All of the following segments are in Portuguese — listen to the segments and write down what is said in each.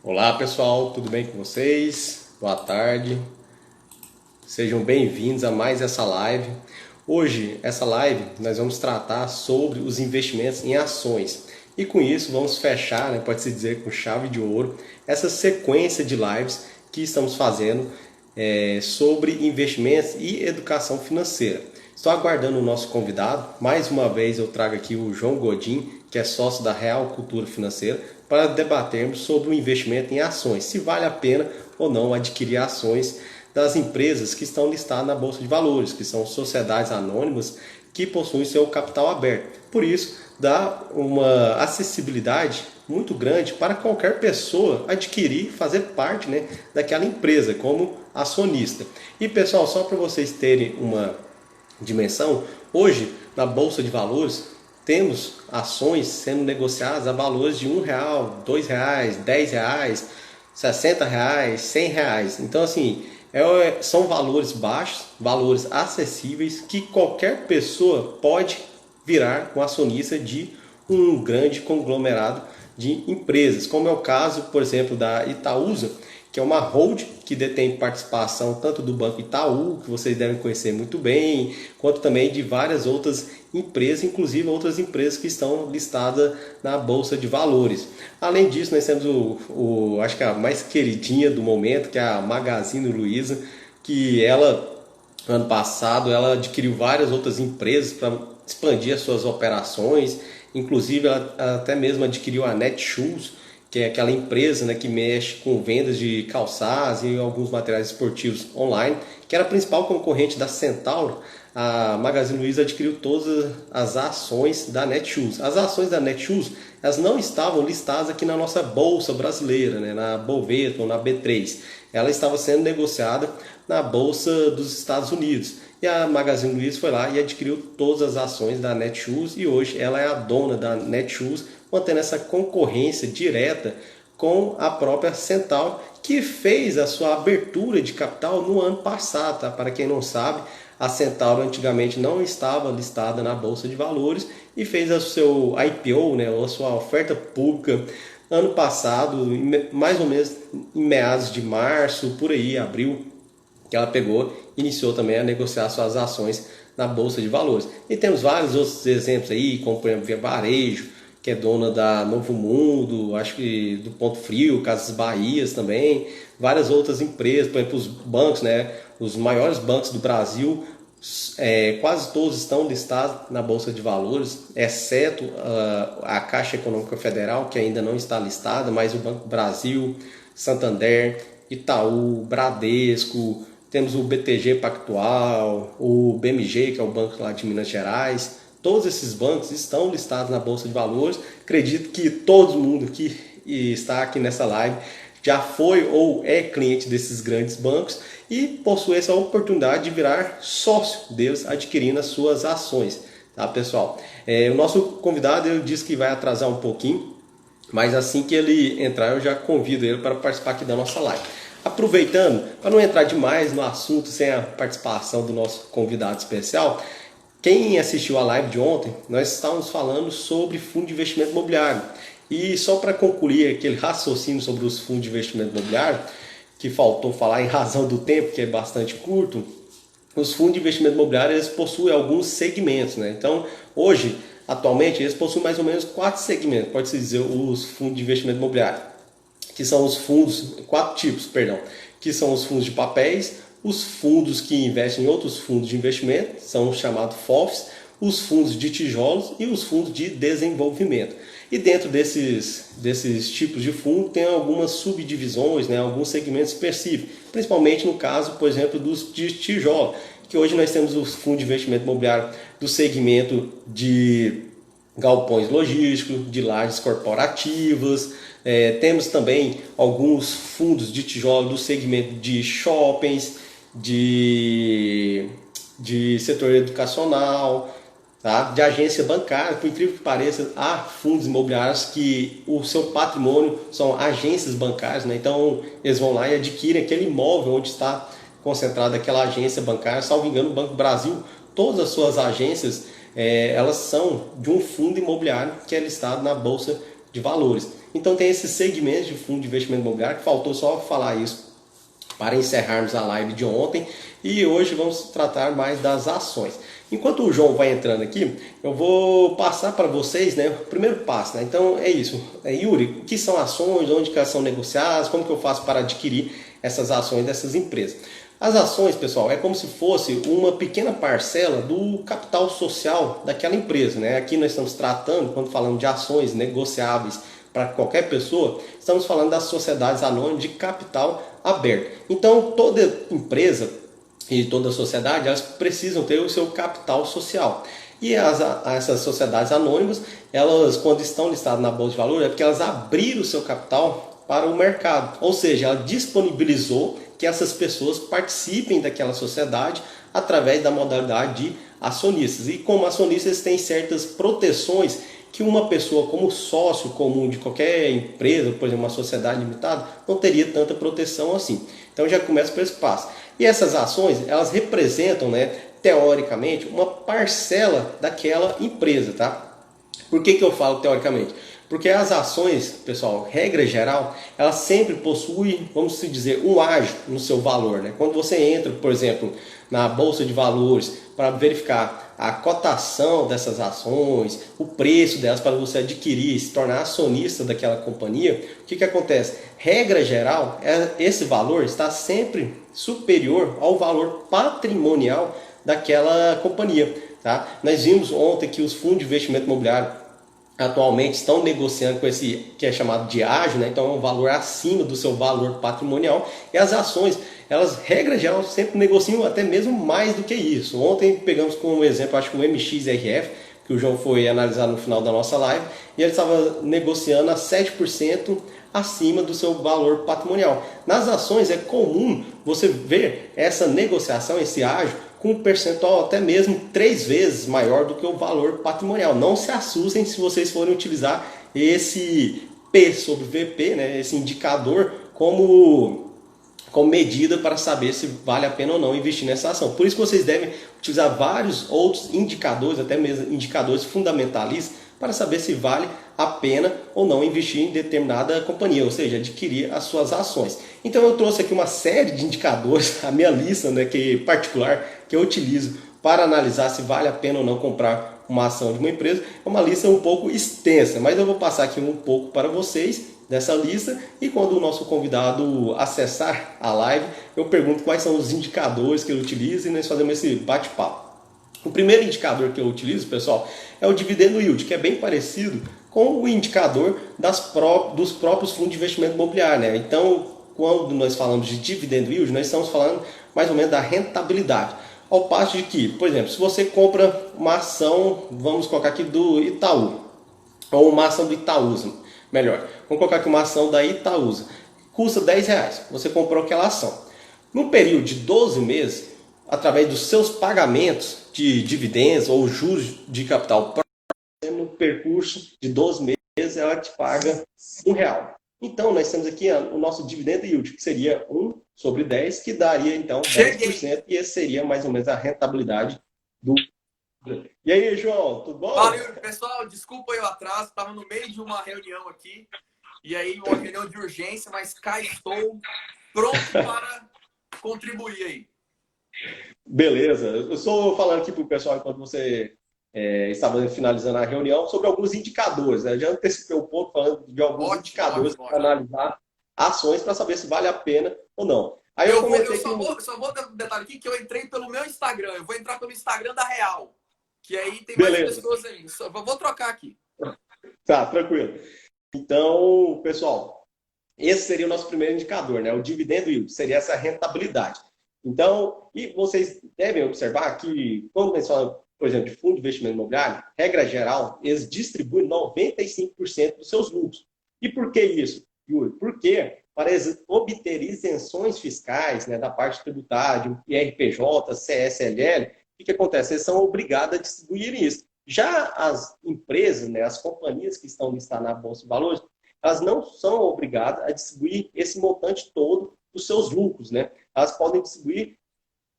Olá pessoal, tudo bem com vocês? Boa tarde, sejam bem-vindos a mais essa live. Hoje, essa live, nós vamos tratar sobre os investimentos em ações e com isso vamos fechar, pode-se dizer com chave de ouro, essa sequência de lives que estamos fazendo sobre investimentos e educação financeira. Estou aguardando o nosso convidado. Mais uma vez eu trago aqui o João Godin, que é sócio da Real Cultura Financeira, para debatermos sobre o investimento em ações, se vale a pena ou não adquirir ações das empresas que estão listadas na Bolsa de Valores, que são sociedades anônimas que possuem seu capital aberto. Por isso, dá uma acessibilidade muito grande para qualquer pessoa adquirir, fazer parte daquela empresa como acionista. E pessoal, só para vocês terem uma dimensão, hoje na Bolsa de Valores temos ações sendo negociadas a valores de R$1, R$2, R$10, R$60, R$100. Então assim, são valores baixos, valores acessíveis que qualquer pessoa pode virar um acionista de um grande conglomerado de empresas, como é o caso, por exemplo, da Itaúsa, que é uma hold que detém participação tanto do Banco Itaú, que vocês devem conhecer muito bem, quanto também de várias outras empresas, inclusive outras empresas que estão listadas na Bolsa de Valores. Além disso, nós temos acho que a mais queridinha do momento, que é a Magazine Luiza, que ela, ano passado, ela adquiriu várias outras empresas para expandir as suas operações, inclusive ela até mesmo adquiriu a Netshoes, que é aquela empresa que mexe com vendas de calçados e alguns materiais esportivos online, que era a principal concorrente da Centauro. A Magazine Luiza adquiriu todas as ações da Netshoes. As ações da Netshoes, elas não estavam listadas aqui na nossa bolsa brasileira, na Bovespa ou na B3. Ela estava sendo negociada na bolsa dos Estados Unidos. E a Magazine Luiza foi lá e adquiriu todas as ações da Netshoes e hoje ela é a dona da Netshoes, mantendo essa concorrência direta com a própria Centauro, que fez a sua abertura de capital no ano passado. Tá? Para quem não sabe, a Centauro antigamente não estava listada na Bolsa de Valores e fez o seu IPO, ou a sua oferta pública, ano passado, mais ou menos em meados de março, por aí, abril, que ela iniciou também a negociar suas ações na Bolsa de Valores. E temos vários outros exemplos aí, como por exemplo, Via Varejo, que é dona da Novo Mundo, acho que do Ponto Frio, Casas Bahias também, várias outras empresas, por exemplo, os bancos, os maiores bancos do Brasil, quase todos estão listados na Bolsa de Valores, exceto a Caixa Econômica Federal, que ainda não está listada, mas o Banco do Brasil, Santander, Itaú, Bradesco, temos o BTG Pactual, o BMG, que é o banco lá de Minas Gerais. Todos esses bancos estão listados na Bolsa de Valores. Acredito que todo mundo que está aqui nessa live já foi ou é cliente desses grandes bancos e possui essa oportunidade de virar sócio deles adquirindo as suas ações. Tá, pessoal? O nosso convidado ele disse que vai atrasar um pouquinho, mas assim que ele entrar eu já convido ele para participar aqui da nossa live. Aproveitando, para não entrar demais no assunto sem a participação do nosso convidado especial, quem assistiu a live de ontem, nós estávamos falando sobre fundo de investimento imobiliário. E só para concluir aquele raciocínio sobre os fundos de investimento imobiliário, que faltou falar em razão do tempo, que é bastante curto, os fundos de investimento imobiliário eles possuem alguns segmentos. Então, hoje, atualmente, eles possuem mais ou menos 4 segmentos, pode-se dizer, os fundos de investimento imobiliário, que são os fundos, 4 tipos, perdão, que são os fundos de papéis, os fundos que investem em outros fundos de investimento, são chamados FOFs, os fundos de tijolos e os fundos de desenvolvimento. E dentro desses tipos de fundo tem algumas subdivisões, alguns segmentos específicos, principalmente no caso, por exemplo, dos de tijolo, que hoje nós temos os fundos de investimento imobiliário do segmento de galpões logísticos, de lajes corporativas, temos também alguns fundos de tijolo do segmento de shoppings, de setor educacional, tá? De agência bancária. Por incrível que pareça, há fundos imobiliários que o seu patrimônio são agências bancárias, então eles vão lá e adquirem aquele imóvel onde está concentrada aquela agência bancária. Salvo engano, o Banco do Brasil, todas as suas agências elas são de um fundo imobiliário que é listado na Bolsa de Valores. Então tem esses segmentos de fundo de investimento imobiliário, que faltou só falar isso para encerrarmos a live de ontem, e hoje vamos tratar mais das ações. Enquanto o João vai entrando aqui, eu vou passar para vocês, né, o primeiro passo. Né? Então é isso. Yuri, o que são ações, onde que elas são negociadas, como que eu faço para adquirir essas ações dessas empresas? As ações, pessoal, é como se fosse uma pequena parcela do capital social daquela empresa. Né? Aqui nós estamos tratando, quando falamos de ações negociáveis para qualquer pessoa, estamos falando das sociedades anônimas de capital aberto. Então, toda empresa e toda sociedade, elas precisam ter o seu capital social. E essas sociedades anônimas, elas, quando estão listadas na Bolsa de Valores, é porque elas abriram o seu capital para o mercado. Ou seja, ela disponibilizou que essas pessoas participem daquela sociedade através da modalidade de acionistas. E como acionistas, têm certas proteções que uma pessoa como sócio comum de qualquer empresa, por exemplo, uma sociedade limitada, não teria tanta proteção assim. Então já começa por esse passo. E essas ações, elas representam, né, teoricamente, uma parcela daquela empresa, tá? Por que eu falo teoricamente? Porque as ações, pessoal, regra geral, elas sempre possuem, vamos dizer, um ágio no seu valor. Né? Quando você entra, por exemplo, na Bolsa de Valores para verificar a cotação dessas ações, o preço delas para você adquirir e se tornar acionista daquela companhia, o que acontece? Regra geral, esse valor está sempre superior ao valor patrimonial daquela companhia. Tá? Nós vimos ontem que os fundos de investimento imobiliário atualmente estão negociando com esse que é chamado de ágio, né? Então é um valor acima do seu valor patrimonial, e as ações, elas, regra geral, sempre negociam até mesmo mais do que isso. Ontem pegamos como exemplo, acho que o MXRF, que o João foi analisar no final da nossa live, e ele estava negociando a 7% acima do seu valor patrimonial. Nas ações é comum você ver essa negociação, esse ágio, com um percentual até mesmo 3 vezes maior do que o valor patrimonial. Não se assustem se vocês forem utilizar esse P sobre VP, né, esse indicador, como medida para saber se vale a pena ou não investir nessa ação. Por isso que vocês devem utilizar vários outros indicadores, até mesmo indicadores fundamentalistas, para saber se vale a pena ou não investir em determinada companhia, ou seja, adquirir as suas ações. Então eu trouxe aqui uma série de indicadores, a minha lista, né, que particular, que eu utilizo para analisar se vale a pena ou não comprar uma ação de uma empresa. É uma lista um pouco extensa, mas eu vou passar aqui um pouco para vocês dessa lista, e quando o nosso convidado acessar a live, eu pergunto quais são os indicadores que ele utiliza e nós fazemos esse bate-papo. O primeiro indicador que eu utilizo, pessoal, é o dividendo yield, que é bem parecido com o indicador dos próprios fundos de investimento imobiliário. Né? Então, quando nós falamos de dividendo yield, nós estamos falando mais ou menos da rentabilidade. Ao passo de que, por exemplo, se você compra uma ação, vamos colocar aqui do Itaú, ou uma ação do Itaúsa, melhor, vamos colocar aqui uma ação da Itaúsa, custa R$10, você comprou aquela ação. No período de 12 meses, através dos seus pagamentos de dividendos ou juros de capital, no percurso de 12 meses, ela te paga R$1. Então, nós temos aqui o nosso dividendo yield, que seria 1 sobre 10, que daria, então, 10%, e esse seria mais ou menos a rentabilidade do... E aí, João, tudo bom? Valeu, pessoal, desculpa aí o atraso, estava no meio de uma reunião aqui, e aí uma reunião de urgência, mas cá estou pronto para contribuir aí. Beleza, eu estou falando aqui para o pessoal, enquanto você estava finalizando a reunião, sobre alguns indicadores. Né? Eu já antecipei um pouco falando de alguns indicadores para analisar ações para saber se vale a pena ou não. Aí eu só vou dar um detalhe aqui, que eu entrei pelo meu Instagram, eu vou entrar pelo Instagram da Real, que aí tem mais pessoas aí. Vou trocar aqui. Tá, tranquilo. Então, pessoal, esse seria o nosso primeiro indicador, né? O dividendo yield, seria essa rentabilidade. Então, e vocês devem observar que, quando nós falamos, por exemplo, de fundo de investimento imobiliário, regra geral, eles distribuem 95% dos seus lucros. E por que isso, Yuri? Porque para obter isenções fiscais, né, da parte tributária, IRPJ, CSLL, o que acontece? Eles são obrigados a distribuir isso. Já as empresas, né, as companhias que estão listadas na Bolsa de Valores, elas não são obrigadas a distribuir esse montante todo dos seus lucros. Né? Elas podem distribuir,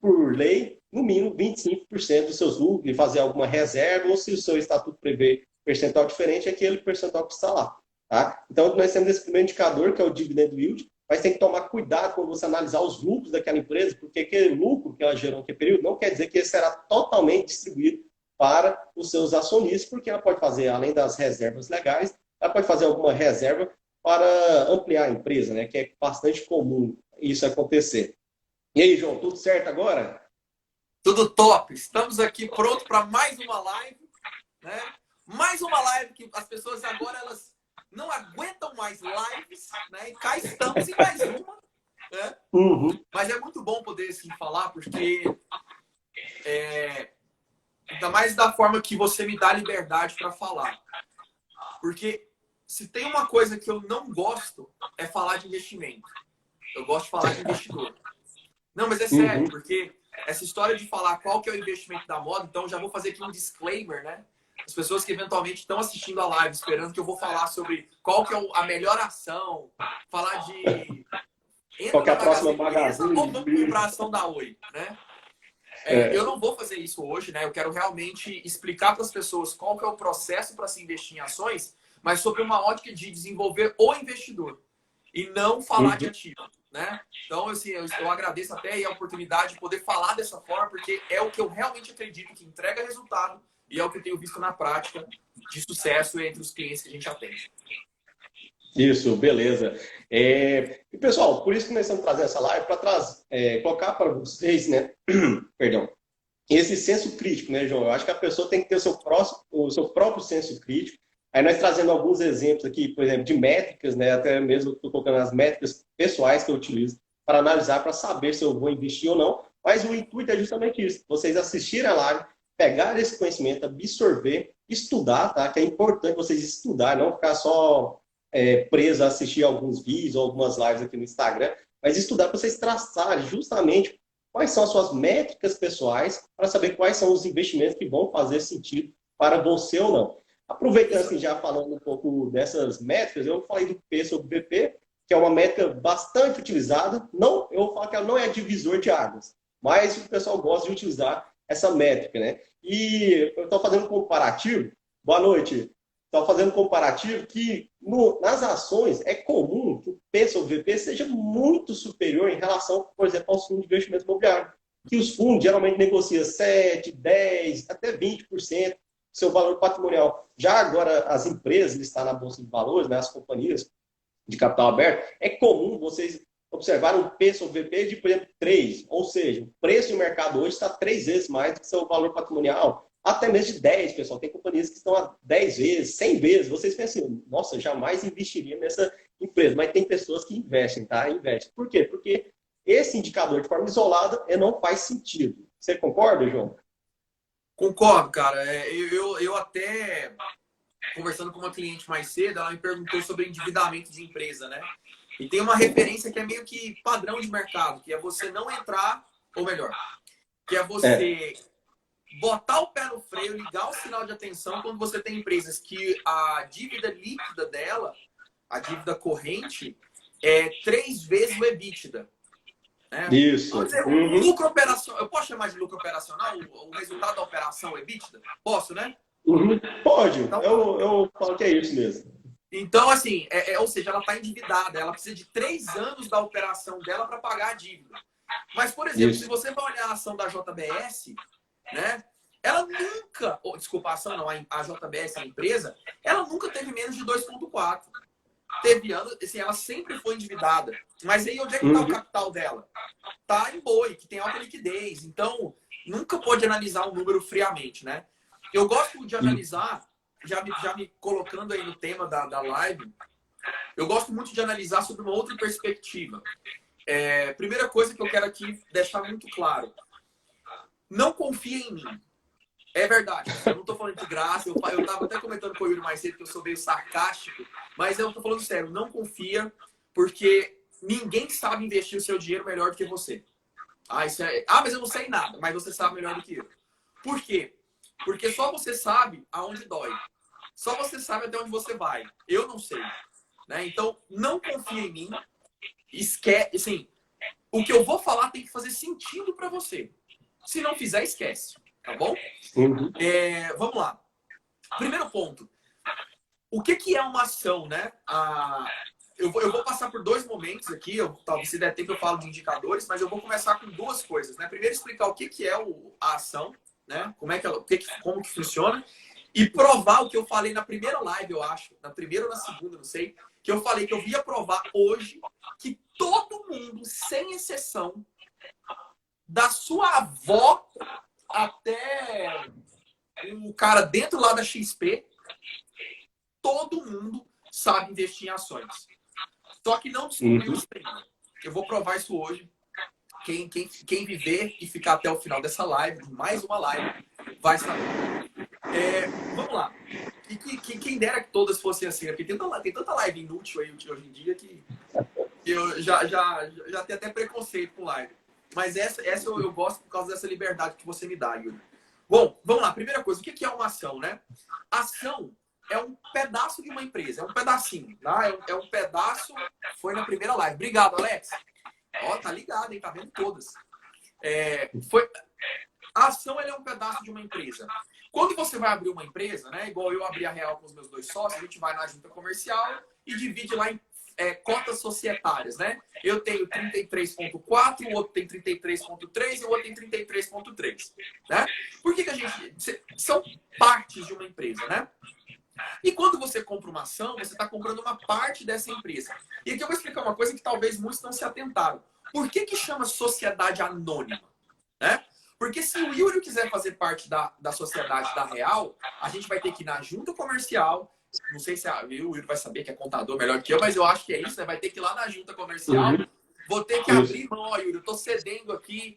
por lei, no mínimo 25% dos seus lucros e fazer alguma reserva, ou se o seu estatuto prevê percentual diferente, é aquele percentual que está lá. Tá? Então, nós temos esse primeiro indicador, que é o dividend yield, mas tem que tomar cuidado quando você analisar os lucros daquela empresa, porque aquele lucro que ela gerou naquele período não quer dizer que ele será totalmente distribuído para os seus acionistas, porque ela pode fazer, além das reservas legais, ela pode fazer alguma reserva para ampliar a empresa, né? Que é bastante comum isso acontecer. E aí, João, tudo certo agora? Tudo top. Estamos aqui pronto para mais uma live, né? Mais uma live que as pessoas agora elas não aguentam mais lives, né? E cá estamos em mais uma, né? Mas é muito bom poder assim falar, porque ainda mais da forma que você me dá liberdade para falar. Porque se tem uma coisa que eu não gosto é falar de investimento. Eu gosto de falar de investidor. Não, mas é sério, porque essa história de falar qual que é o investimento da moda, então já vou fazer aqui um disclaimer, né? As pessoas que eventualmente estão assistindo a live esperando que eu vou falar sobre qual que é a melhor ação, falar de Qual que é entra a na próxima Magazine Luiza ou Magazine? vamos comprar a ação da Oi, né? Eu não vou fazer isso hoje, né? Eu quero realmente explicar para as pessoas qual que é o processo para se investir em ações, mas sobre uma ótica de desenvolver o investidor e não falar de ativo, né? Então, assim, eu agradeço até a oportunidade de poder falar dessa forma, porque é o que eu realmente acredito que entrega resultado e é o que eu tenho visto na prática de sucesso entre os clientes que a gente atende. Isso, beleza. E pessoal, por isso que nós estamos trazendo essa live para colocar para vocês, né? Perdão. Esse senso crítico, né, João? Eu acho que a pessoa tem que ter o seu próprio senso crítico. Aí nós trazendo alguns exemplos aqui, por exemplo, de métricas, né? Até mesmo estou colocando as métricas pessoais que eu utilizo para analisar, para saber se eu vou investir ou não. Mas o intuito é justamente isso: vocês assistirem a live, pegar esse conhecimento, absorver, estudar, tá? Que é importante vocês estudar, não ficar só preso a assistir alguns vídeos ou algumas lives aqui no Instagram, mas estudar para vocês traçarem justamente quais são as suas métricas pessoais para saber quais são os investimentos que vão fazer sentido para você ou não. Aproveitando assim, já falando um pouco dessas métricas, eu falei do P sobre BP, que é uma métrica bastante utilizada. Não, eu vou falar que ela não é divisor de águas, mas o pessoal gosta de utilizar essa métrica, né? E eu estou fazendo um comparativo. Boa noite. Estou fazendo um comparativo que nas ações é comum que o P sobre VP seja muito superior em relação, por exemplo, aos fundos de investimento imobiliário. Que os fundos geralmente negociam 7, 10, até 20% do seu valor patrimonial. Já agora, as empresas listadas na Bolsa de Valores, né, as companhias de capital aberto, é comum vocês observarem um P sobre VP de, por exemplo, 3. Ou seja, o preço de mercado hoje está 3 vezes mais do que seu valor patrimonial. Até mesmo de 10, pessoal. Tem companhias que estão a 10 vezes, 100 vezes. Vocês pensam assim, nossa, eu jamais investiria nessa empresa. Mas tem pessoas que investem, tá? Investem. Por quê? Porque esse indicador, de forma isolada, não faz sentido. Você concorda, João? Concordo, cara. Eu até, conversando com uma cliente mais cedo, ela me perguntou sobre endividamento de empresa, né? E tem uma referência que é meio que padrão de mercado, que é você não entrar, ou melhor, que é você botar o pé no freio, ligar o sinal de atenção quando você tem empresas que a dívida líquida dela, a dívida corrente, é 3 vezes o EBITDA. Né? Isso. Vamos dizer, o lucro operacional. Eu posso chamar de lucro operacional? O resultado da operação é EBITDA? Posso, né? Pode. Então, eu falo que é isso mesmo. Então, assim, ou seja, ela está endividada. Ela precisa de 3 anos da operação dela para pagar a dívida. Mas, por exemplo, se você vai olhar a ação da JBS, né? Ela nunca, desculpa, a ação não, a JBS, a empresa, ela nunca teve menos de 2,4. Teve anos, assim, ela sempre foi endividada. Mas aí onde é que está o capital dela? Está em boi, que tem alta liquidez. Então, nunca pode analisar um número friamente, né? Eu gosto de analisar, já me colocando aí no tema da live, eu gosto muito de analisar sobre uma outra perspectiva. Primeira coisa que eu quero aqui deixar muito claro. Não confia em mim. É verdade. Eu não estou falando de graça. Eu estava até comentando com o Yuri mais cedo que eu sou meio sarcástico. Mas eu estou falando sério. Não confia, porque ninguém sabe investir o seu dinheiro melhor do que você. Mas eu não sei nada. Mas você sabe melhor do que eu. Por quê? Porque só você sabe aonde dói. Só você sabe até onde você vai. Eu não sei. Né? Então, não confia em mim. Esquece. Assim, o que eu vou falar tem que fazer sentido para você. Se não fizer, esquece. Tá bom? Vamos lá. Primeiro ponto. o que é uma ação, né? Eu vou passar por dois momentos aqui, talvez se der tempo eu falo de indicadores, mas eu vou começar com duas coisas, né? Primeiro explicar o que é a ação, né? Como que funciona, e provar o que eu falei na primeira live, eu acho, na primeira ou na segunda, não sei, que eu falei que eu ia provar hoje que todo mundo, sem exceção, da sua avó até o cara dentro lá da XP, todo mundo sabe investir em ações. Só que não descobriu isso ainda. Eu vou provar isso hoje. Quem viver e ficar até o final dessa live, mais uma live, vai saber. Vamos lá. E quem dera que todas fossem assim, né? Porque tem tanta live inútil aí hoje em dia que eu já tenho até preconceito com live. Mas essa eu gosto por causa dessa liberdade que você me dá, Yuri. Bom, vamos lá. Primeira coisa, o que é uma ação, né? Ação é um pedaço de uma empresa, é um pedacinho, tá? É um pedaço, foi na primeira live. Obrigado, Alex. Ó, tá ligado, hein? Tá vendo todas. A ação é um pedaço de uma empresa. Quando você vai abrir uma empresa, né? Igual eu abri a Real com os meus dois sócios, a gente vai na junta comercial e divide lá em cotas societárias, né? Eu tenho 33,4, o outro tem 33,3 e o outro tem 33,3, né? Por que a gente... São partes de uma empresa, né? E quando você compra uma ação, você está comprando uma parte dessa empresa. E aqui eu vou explicar uma coisa que talvez muitos não se atentaram. Por que chama sociedade anônima? Né? Porque se o Yuri quiser fazer parte da sociedade da Real, a gente vai ter que ir na junta comercial. Não sei se o Yuri vai saber que é contador melhor que eu, mas eu acho que é isso, né? Vai ter que ir lá na junta comercial. Vou ter que abrir mão, Yuri. Eu estou cedendo aqui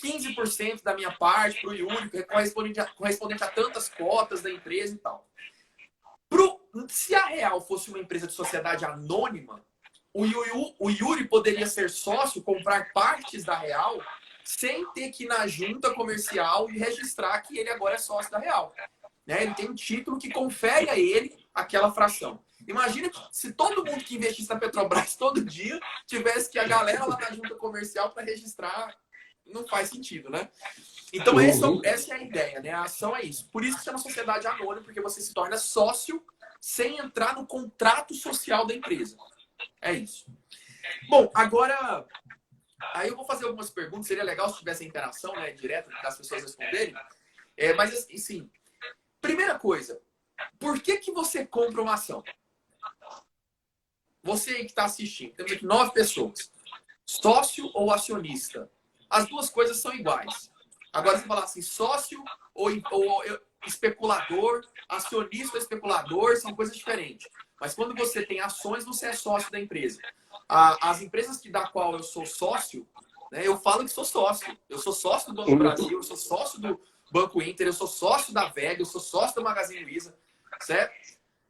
15% da minha parte para o Yuri, correspondente a tantas cotas da empresa e tal. Se a Real fosse uma empresa de sociedade anônima, o Yuri poderia ser sócio, comprar partes da Real, sem ter que ir na junta comercial e registrar que ele agora é sócio da Real. Né? Ele tem um título que confere a ele aquela fração. Imagina se todo mundo que investisse na Petrobras todo dia tivesse que a galera lá na junta comercial para registrar. Não faz sentido, né? Então, essa é a ideia, né? A ação é isso. Por isso que chama sociedade anônima, porque você se torna sócio sem entrar no contrato social da empresa. É isso. Bom, agora... Aí eu vou fazer algumas perguntas. Seria legal se tivesse a interação, né? Direta, das pessoas responderem. Mas, assim... Primeira coisa. Por que você compra uma ação? Você que está assistindo. Temos aqui 9 pessoas. Sócio ou acionista? As duas coisas são iguais. Agora, você falar assim, sócio ou especulador, acionista ou especulador, são coisas diferentes. Mas quando você tem ações, você é sócio da empresa. As empresas da qual eu sou sócio, né, eu falo que sou sócio. Eu sou sócio do Banco do Brasil, eu sou sócio do Banco Inter, eu sou sócio da Vega, eu sou sócio da Magazine Luiza, certo?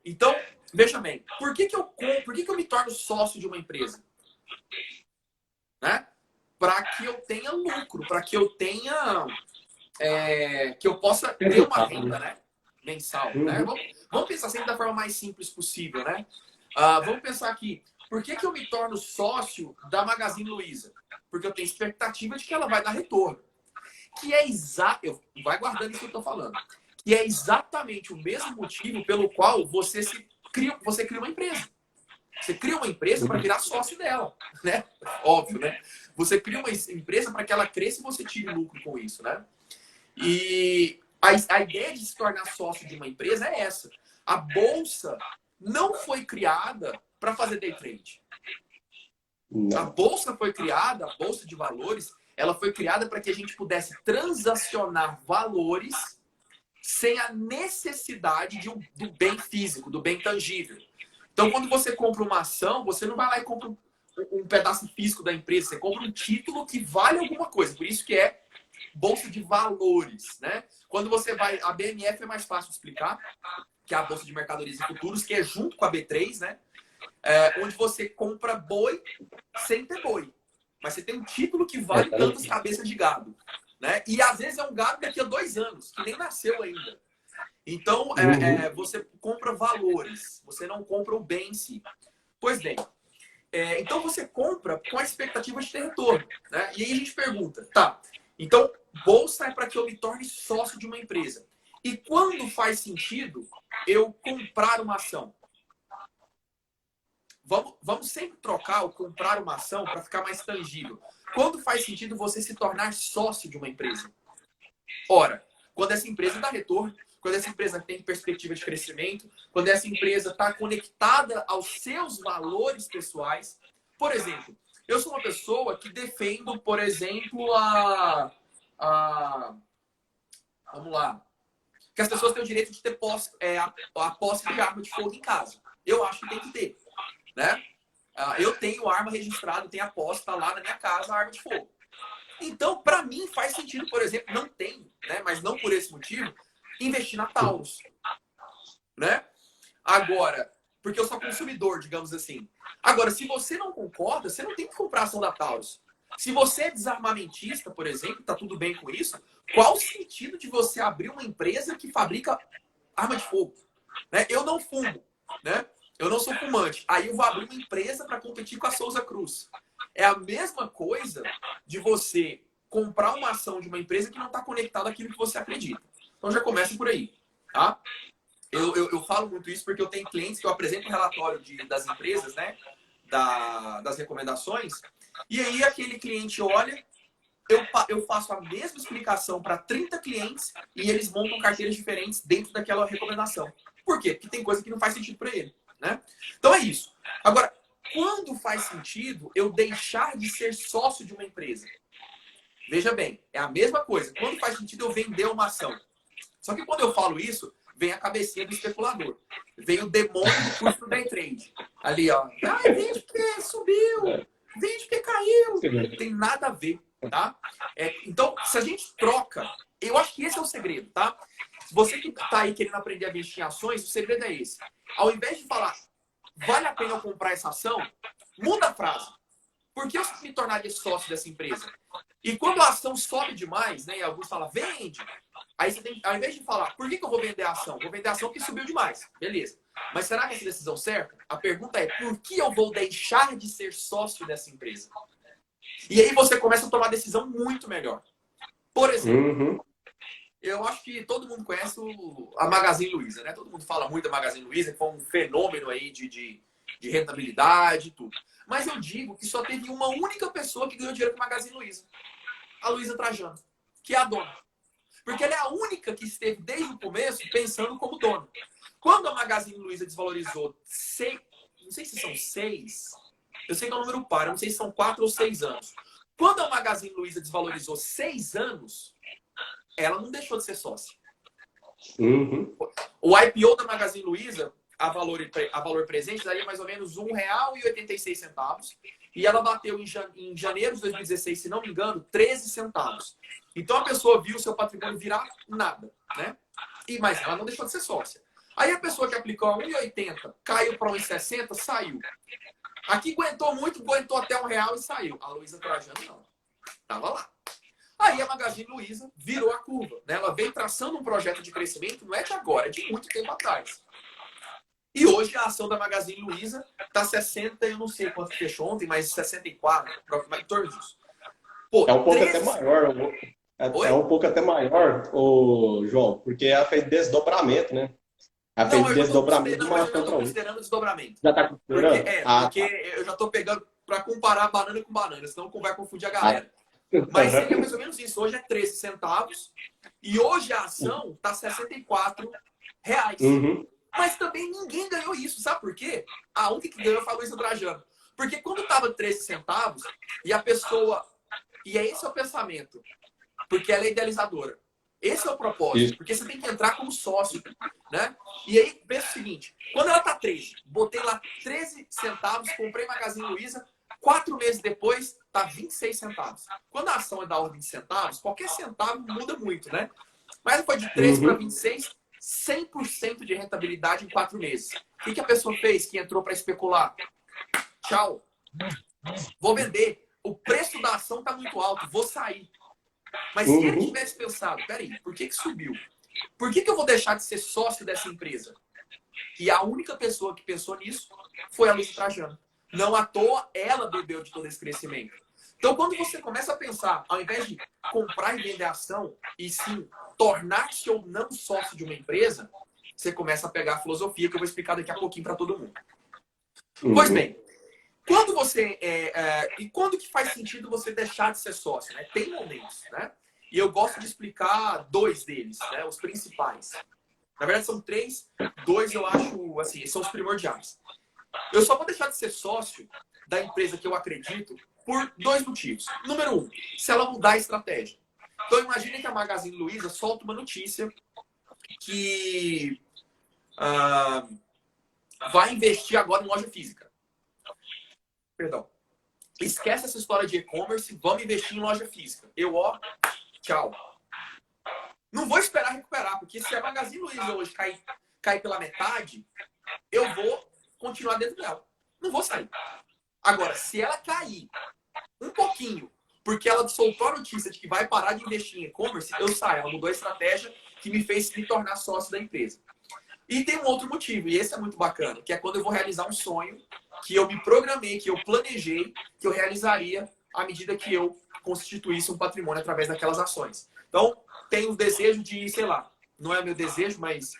Então, veja bem, por que eu me torno sócio de uma empresa? Né? Para que eu tenha lucro, para que eu tenha... que eu possa ter uma renda, né? Mensal. Né? Vamos pensar sempre da forma mais simples possível, né? Vamos pensar aqui. Por que eu me torno sócio da Magazine Luiza? Porque eu tenho expectativa de que ela vai dar retorno. Que é vai guardando isso que eu estou falando. Que é exatamente o mesmo motivo pelo qual você cria uma empresa. Você cria uma empresa para virar sócio dela, né? Óbvio, né? Você cria uma empresa para que ela cresça e você tire lucro com isso, né? E a ideia de se tornar sócio de uma empresa é essa. A bolsa não foi criada para fazer day trade. A bolsa foi criada, a bolsa de valores, ela foi criada para que a gente pudesse transacionar valores sem a necessidade do bem físico, do bem tangível. Então, quando você compra uma ação, você não vai lá e compra um pedaço físico da empresa, você compra um título que vale alguma coisa. Por isso que é bolsa de valores, né? Quando você vai... A BMF é mais fácil de explicar, que é a Bolsa de Mercadorias e Futuros, que é junto com a B3, né? Onde você compra boi sem ter boi. Mas você tem um título que vale tantas cabeças de gado. Né? E às vezes é um gado daqui a 2 anos, que nem nasceu ainda. Então, você compra valores, você não compra o bem em si. Pois bem, então você compra com a expectativa de ter retorno. Né? E aí a gente pergunta, tá, então bolsa é para que eu me torne sócio de uma empresa. E quando faz sentido eu comprar uma ação? vamos sempre trocar ou comprar uma ação para ficar mais tangível. Quando faz sentido você se tornar sócio de uma empresa? Ora, quando essa empresa dá retorno, quando essa empresa tem perspectiva de crescimento, quando essa empresa está conectada aos seus valores pessoais. Por exemplo, eu sou uma pessoa que defendo, por exemplo, vamos lá, que as pessoas têm o direito de ter a posse de arma de fogo em casa. Eu acho que tem que ter, né? Eu tenho arma registrada, tenho a posse, está lá na minha casa a arma de fogo. Então, para mim, faz sentido, por exemplo, não tenho, né? Mas não por esse motivo, investir na Taurus, né? Agora, porque eu sou consumidor, digamos assim. Agora, se você não concorda, você não tem que comprar ação da Taurus. Se você é desarmamentista, por exemplo, tá tudo bem com isso, qual o sentido de você abrir uma empresa que fabrica arma de fogo? Né? Eu não fumo, né? Eu não sou fumante. Aí eu vou abrir uma empresa para competir com a Souza Cruz. É a mesma coisa de você comprar uma ação de uma empresa que não está conectada àquilo que você acredita. Então já começa por aí, tá? Eu falo muito isso porque eu tenho clientes que eu apresento o relatório das empresas, né? Das recomendações. E aí aquele cliente olha, eu faço a mesma explicação para 30 clientes e eles montam carteiras diferentes dentro daquela recomendação. Por quê? Porque tem coisa que não faz sentido para ele, né? Então é isso. Agora, quando faz sentido eu deixar de ser sócio de uma empresa? Veja bem, é a mesma coisa. Quando faz sentido eu vender uma ação? Só que quando eu falo isso, vem a cabecinha do especulador. Vem o demônio do curso do day trade. Ali, ó. Vende porque subiu. Vende porque caiu. Não tem nada a ver, tá? Então, se a gente troca, eu acho que esse é o segredo, tá? Você que tá aí querendo aprender a investir em ações, o segredo é esse. Ao invés de falar, vale a pena eu comprar essa ação, muda a frase. Por que eu me tornaria sócio dessa empresa? E quando a ação sobe demais, né, e alguns falam, vende. Aí você tem, ao invés de falar, por que eu vou vender a ação? Vou vender a ação porque subiu demais. Beleza. Mas será que essa decisão é certa? A pergunta é, por que eu vou deixar de ser sócio dessa empresa? E aí você começa a tomar decisão muito melhor. Por exemplo, eu acho que todo mundo conhece a Magazine Luiza, né? Todo mundo fala muito da Magazine Luiza, que foi um fenômeno aí de rentabilidade e tudo. Mas eu digo que só teve uma única pessoa que ganhou dinheiro com a Magazine Luiza. A Luiza Trajano, que é a dona. Porque ela é a única que esteve desde o começo pensando como dona. Quando a Magazine Luiza desvalorizou não sei se são 6, eu sei que é um número par, eu não sei se são 4 ou 6 anos. Quando a Magazine Luiza desvalorizou 6 anos, ela não deixou de ser sócia. O IPO da Magazine Luiza, a valor presente, daria mais ou menos R$ 1,86. E ela bateu em janeiro de 2016, se não me engano, 13 centavos. Então a pessoa viu o seu patrimônio virar nada, né? Mas ela não deixou de ser sócia. Aí a pessoa que aplicou a 1,80 caiu para 1,60, saiu. Aqui aguentou muito, aguentou até R$ 1 e saiu. A Luiza Trajano não. Tava lá. Aí a Magazine Luiza virou a curva, né? Ela veio traçando um projeto de crescimento, não é de agora, é de muito tempo atrás. E hoje a ação da Magazine Luiza está 60, eu não sei quanto fechou ontem, mas 64, em torno disso. Pô, é um pouco até maior. É um pouco até maior, João, porque ela fez desdobramento, né? Ela fez desdobramento de uma ação para outra. Eu estou considerando desdobramento. Já está considerando? Porque eu já estou pegando para comparar banana com banana, senão vai confundir a galera. Mas seria mais ou menos isso. Hoje é 13 centavos e hoje a ação está R$ 64. Mas também ninguém ganhou isso. Sabe por quê? A única que ganhou foi a Luiza Trajano. Porque quando estava 13 centavos e a pessoa... E esse é o pensamento. Porque ela é idealizadora. Esse é o propósito. Isso. Porque você tem que entrar como sócio, né? E aí, pensa o seguinte. Quando ela tá 13, botei lá 13 centavos, comprei Magazine Luiza, 4 meses depois, tá 26 centavos. Quando a ação é da ordem de centavos, qualquer centavo muda muito, né? Mas foi de 13 para 26, 100% de rentabilidade em 4 meses. O que a pessoa fez que entrou para especular? Tchau. Vou vender. O preço da ação está muito alto. Vou sair. Mas se ele tivesse pensado, peraí, por que subiu? Por que eu vou deixar de ser sócio dessa empresa? E a única pessoa que pensou nisso foi a Luiza Trajano. Não à toa, ela bebeu de todo esse crescimento. Então, quando você começa a pensar, ao invés de comprar e vender ação, e sim tornar-se ou não sócio de uma empresa, você começa a pegar a filosofia que eu vou explicar daqui a pouquinho para todo mundo. Pois bem, quando você e quando que faz sentido você deixar de ser sócio, né? Tem momentos, né? E eu gosto de explicar dois deles, né? Os principais. Na verdade são três, dois eu acho assim, são os primordiais. Eu só vou deixar de ser sócio da empresa que eu acredito por dois motivos. Número um, se ela mudar a estratégia. Então imagine que a Magazine Luiza solta uma notícia que vai investir agora em loja física. Perdão. Esquece essa história de e-commerce, vamos investir em loja física. Eu, tchau. Não vou esperar recuperar, porque se a Magazine Luiza hoje cair pela metade, eu vou continuar dentro dela. Não vou sair. Agora, se ela cair um pouquinho, porque ela soltou a notícia de que vai parar de investir em e-commerce, eu saio. Ela mudou a estratégia que me fez me tornar sócio da empresa. E tem um outro motivo, e esse é muito bacana, que é quando eu vou realizar um sonho que eu me programei, que eu planejei, que eu realizaria à medida que eu constituísse um patrimônio através daquelas ações. Então, tenho o desejo de, sei lá, não é meu desejo, mas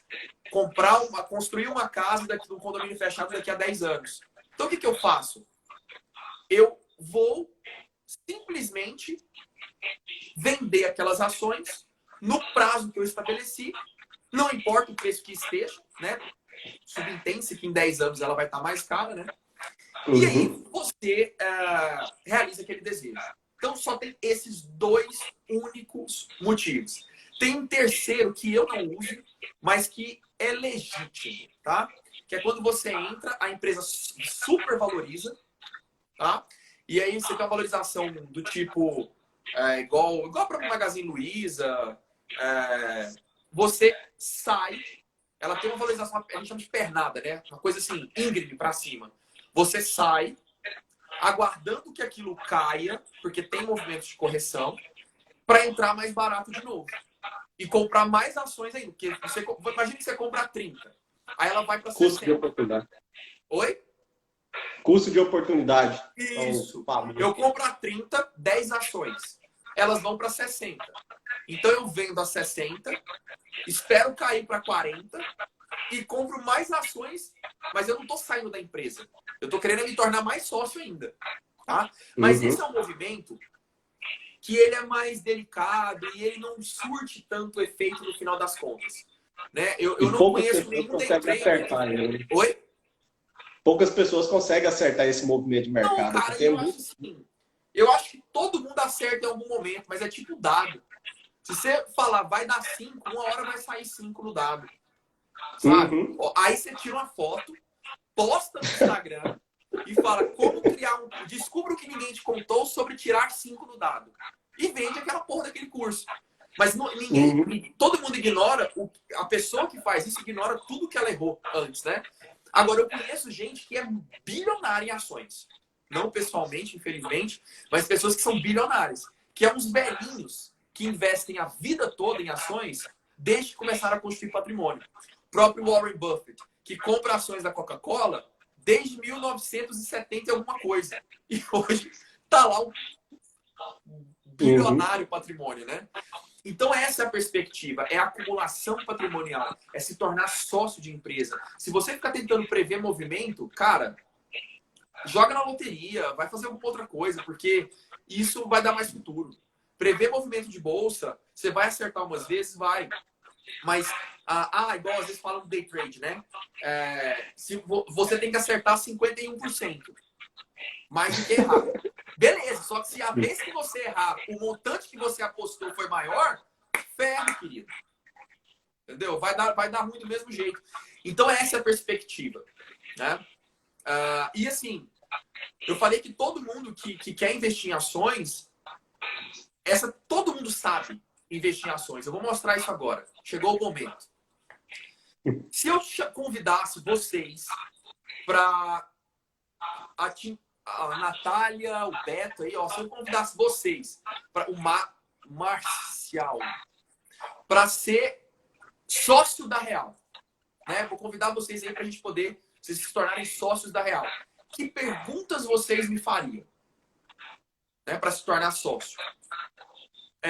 construir uma casa num condomínio fechado daqui a 10 anos. Então, o que eu faço? Eu vou simplesmente vender aquelas ações no prazo que eu estabeleci, não importa o preço que esteja, né? Subentende-se que em 10 anos ela vai estar mais cara, né? E aí você realiza aquele desejo. Então só tem esses dois únicos motivos. Tem um terceiro que eu não uso, mas que é legítimo, tá? Que é quando você entra, a empresa super valoriza, tá? E aí você tem uma valorização do tipo igual para o Magazine Luiza, você sai, ela tem uma valorização, a gente chama de pernada, né? Uma coisa assim, íngreme para cima. Você sai aguardando que aquilo caia, porque tem movimentos de correção, para entrar mais barato de novo. E comprar mais ações ainda. Porque imagina que você compra 30. Aí ela vai para 60. Custo de oportunidade. Oi? Custo de oportunidade. Isso. Então, eu compro a 30, 10 ações. Elas vão para 60. Então eu vendo a 60, espero cair para 40 e compro mais ações, mas eu não estou saindo da empresa. Eu estou querendo me tornar mais sócio ainda. Tá? Mas esse é um movimento que ele é mais delicado e ele não surte tanto efeito no final das contas. Né? Eu não conheço nenhum day trader. Oi? Poucas pessoas conseguem acertar esse movimento de mercado. Não, cara, eu acho que todo mundo acerta em algum momento, mas é tipo dado. Se você falar vai dar 5, uma hora vai sair 5 no dado. Sabe? Aí você tira uma foto, posta no Instagram e fala como criar descubra o que ninguém te contou sobre tirar 5 no dado. E vende aquela porra daquele curso. Mas todo mundo ignora, a pessoa que faz isso ignora tudo que ela errou antes, né? Agora, eu conheço gente que é bilionária em ações. Não pessoalmente, infelizmente, mas pessoas que são bilionárias. Que é uns velhinhos que investem a vida toda em ações desde que começaram a construir patrimônio. O próprio Warren Buffett, que compra ações da Coca-Cola desde 1970 e alguma coisa. E hoje está lá um bilionário patrimônio, né? Então essa é a perspectiva, é a acumulação patrimonial, é se tornar sócio de empresa. Se você ficar tentando prever movimento, cara, joga na loteria, vai fazer alguma outra coisa, porque isso vai dar mais futuro. Prever movimento de bolsa, você vai acertar umas vezes, vai. Mas, igual às vezes falam day trade, né? Você tem que acertar 51%. Mais do que errar. Beleza, só que se a vez que você errar, o montante que você apostou foi maior, ferro, querido. Entendeu? Vai dar ruim do mesmo jeito. Então, essa é a perspectiva. Né? E assim, eu falei que todo mundo que quer investir em ações, todo mundo sabe investir em ações. Eu vou mostrar isso agora. Chegou o momento. Se eu convidasse vocês para a Natália, o Beto aí, se eu convidasse vocês, o Marcial, para ser sócio da Real, né? Vou convidar vocês aí para a gente poder vocês se tornarem sócios da Real. Que perguntas vocês me fariam, né, para se tornar sócio?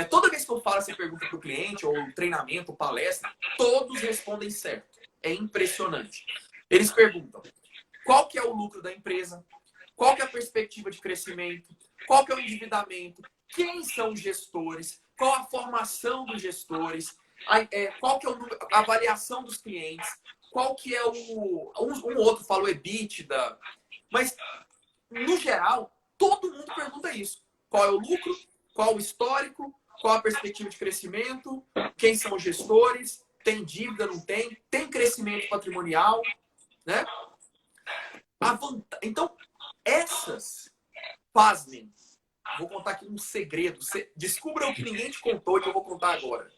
Toda vez que eu falo essa pergunta para o cliente, ou treinamento, ou palestra, todos respondem certo. É impressionante. Eles perguntam: qual que é o lucro da empresa, qual que é a perspectiva de crescimento, qual que é o endividamento, quem são os gestores, qual a formação dos gestores, qual que é a avaliação dos clientes, qual que é um outro falou EBITDA, mas no geral, todo mundo pergunta isso. Qual é o lucro, qual o histórico, qual a perspectiva de crescimento, quem são os gestores, tem dívida, não tem, tem crescimento patrimonial, né? Então, essas, pasmem, vou contar aqui um segredo. Descubra o que ninguém te contou e que eu vou contar agora.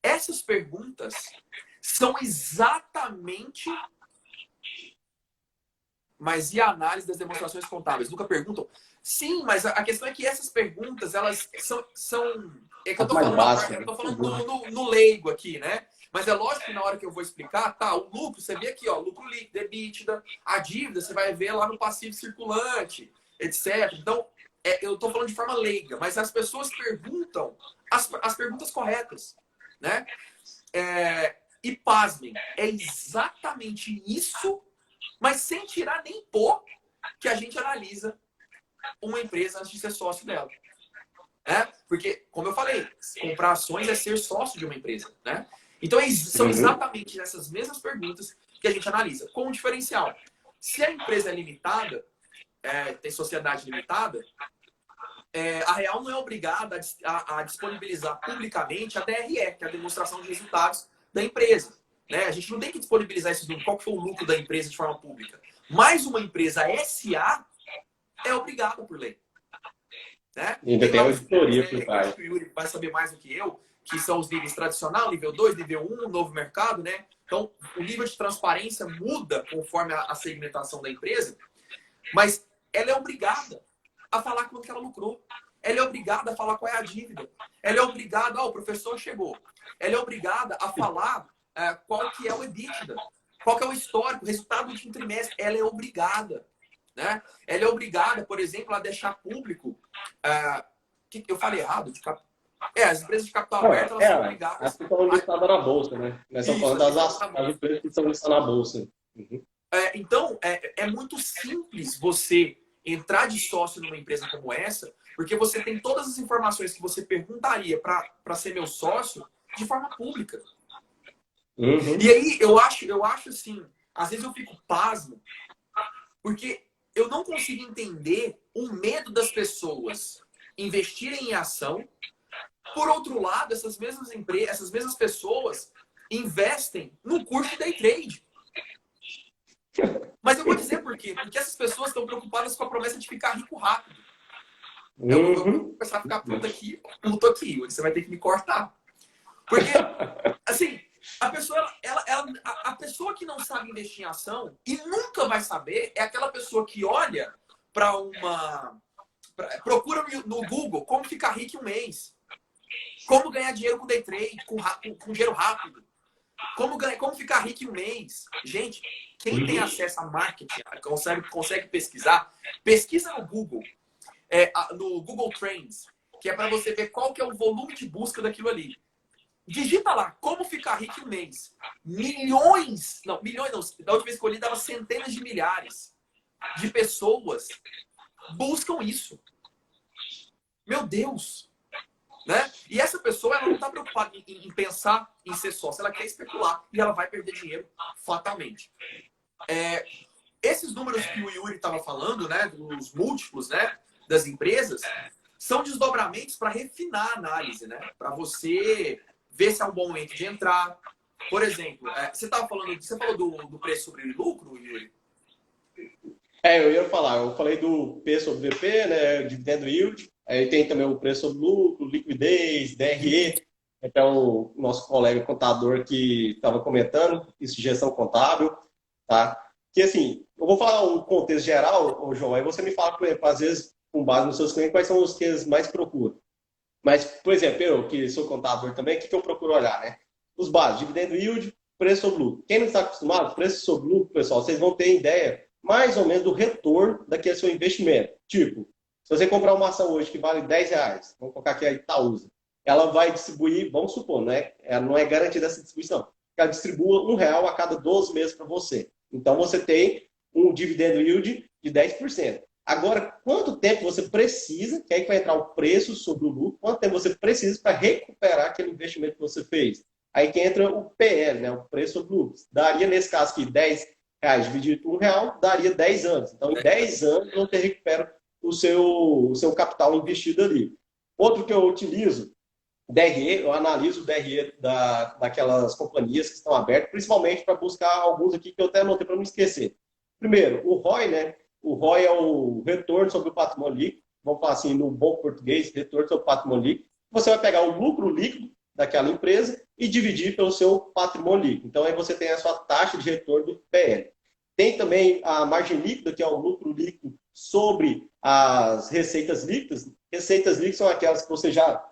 Essas perguntas são exatamente... Mas e a análise das demonstrações contábeis? Nunca perguntam? Sim, mas a questão é que essas perguntas, elas são é que eu tô falando no leigo aqui, né? Mas é lógico que na hora que eu vou explicar, tá, o lucro, você vê aqui, ó, lucro líquido, EBITDA, a dívida, você vai ver lá no passivo circulante, etc. Então, eu tô falando de forma leiga, mas as pessoas perguntam as perguntas corretas, né? E pasmem, é exatamente isso, mas sem tirar nem pôr, que a gente analisa uma empresa antes de ser sócio dela. Porque, como eu falei, comprar ações é ser sócio de uma empresa. Né? Então, são exatamente essas mesmas perguntas que a gente analisa, com um diferencial. Se a empresa é limitada, tem sociedade limitada, a Real não é obrigada a disponibilizar publicamente a DRE, que é a demonstração de resultados da empresa. Né? A gente não tem que disponibilizar esse número, qual que foi o lucro da empresa de forma pública. Mas uma empresa SA é obrigada por lei. Né? E ainda tem uma auditoria por trás. O Yuri vai saber mais do que eu, que são os níveis tradicional, nível 2, nível 1, novo mercado. Né? Então, o nível de transparência muda conforme a segmentação da empresa, mas ela é obrigada a falar quanto que ela lucrou. Ela é obrigada a falar qual é a dívida. Ela é obrigada, o professor chegou. Ela é obrigada a falar qual que é o EBITDA, qual que é o histórico, o resultado do último trimestre. Ela é obrigada. Né? Ela é obrigada, por exemplo, a deixar público... eu falei errado? As empresas de capital aberto, elas são obrigadas... As que estão listadas na Bolsa, né? Nós estamos falando das empresas que estão listadas na Bolsa. Então, é muito simples você entrar de sócio numa empresa como essa, porque você tem todas as informações que você perguntaria para ser meu sócio de forma pública. E aí, eu acho assim, às vezes eu fico pasmo, porque eu não consigo entender o medo das pessoas investirem em ação. Por outro lado, essas mesmas empresas, essas mesmas pessoas investem no curso de day trade. Mas eu vou dizer por quê. Porque essas pessoas estão preocupadas com a promessa de ficar rico rápido. Eu vou começar a ficar puto aqui, você vai ter que me cortar. Porque, assim, a pessoa que não sabe investir em ação e nunca vai saber é aquela pessoa que olha para procura no Google como ficar rico em um mês. Como ganhar dinheiro com day trade, com dinheiro rápido. Como ficar rico em um mês. Gente, quem tem acesso a marketing, consegue pesquisar, pesquisa no Google. No Google Trends, que é para você ver qual que é o volume de busca daquilo ali. Digita lá, como ficar rico em um mês. Milhões não, da última vez que eu li, dava centenas de milhares de pessoas buscam isso. Meu Deus! Né? E essa pessoa, ela não está preocupada em pensar em ser sócia, ela quer especular e ela vai perder dinheiro fatalmente. Esses números que o Yuri estava falando, né, dos múltiplos, né, das empresas, são desdobramentos para refinar a análise, né, para você ver se é um bom momento de entrar. Por exemplo, você falou do preço sobre lucro, Yuri? Eu ia falar, eu falei do P sobre VP, né, dividendo yield, aí tem também o preço sobre lucro, liquidez, DRE, então o nosso colega contador que estava comentando, isso de gestão contábil, tá? Que assim, eu vou falar um contexto geral, João, aí você me fala, por exemplo, às vezes, com base nos seus clientes, quais são os que eles mais procuram. Mas, por exemplo, eu que sou contador também, o que eu procuro olhar, né? Os básicos, dividendo yield, preço sobre lucro. Quem não está acostumado, preço sobre lucro, pessoal, vocês vão ter ideia mais ou menos do retorno daquele seu investimento. Tipo, se você comprar uma ação hoje que vale R$10, vamos colocar aqui a Itaúsa, ela vai distribuir, vamos supor, né? Ela não é garantida essa distribuição, que ela distribua R$ 1 a cada 12 meses para você. Então, você tem um dividendo yield de 10%. Agora, quanto tempo você precisa, que aí vai entrar o preço sobre o lucro, quanto tempo você precisa para recuperar aquele investimento que você fez? Aí que entra o PL, né? O preço sobre o lucro. Daria, nesse caso aqui, R$ 10 dividido por R$ 1, daria 10 anos. Então, em 10 anos, você recupera o seu capital investido ali. Outro que eu utilizo, DRE, eu analiso o DRE daquelas companhias que estão abertas, principalmente para buscar alguns aqui que eu até anotei para não esquecer. Primeiro, o ROI, né? O ROI é o retorno sobre o patrimônio líquido, vamos falar assim, no bom português, retorno sobre o patrimônio líquido. Você vai pegar o lucro líquido daquela empresa e dividir pelo seu patrimônio líquido. Então, aí você tem a sua taxa de retorno do PL. Tem também a margem líquida, que é o lucro líquido sobre as receitas líquidas. Receitas líquidas são aquelas que você já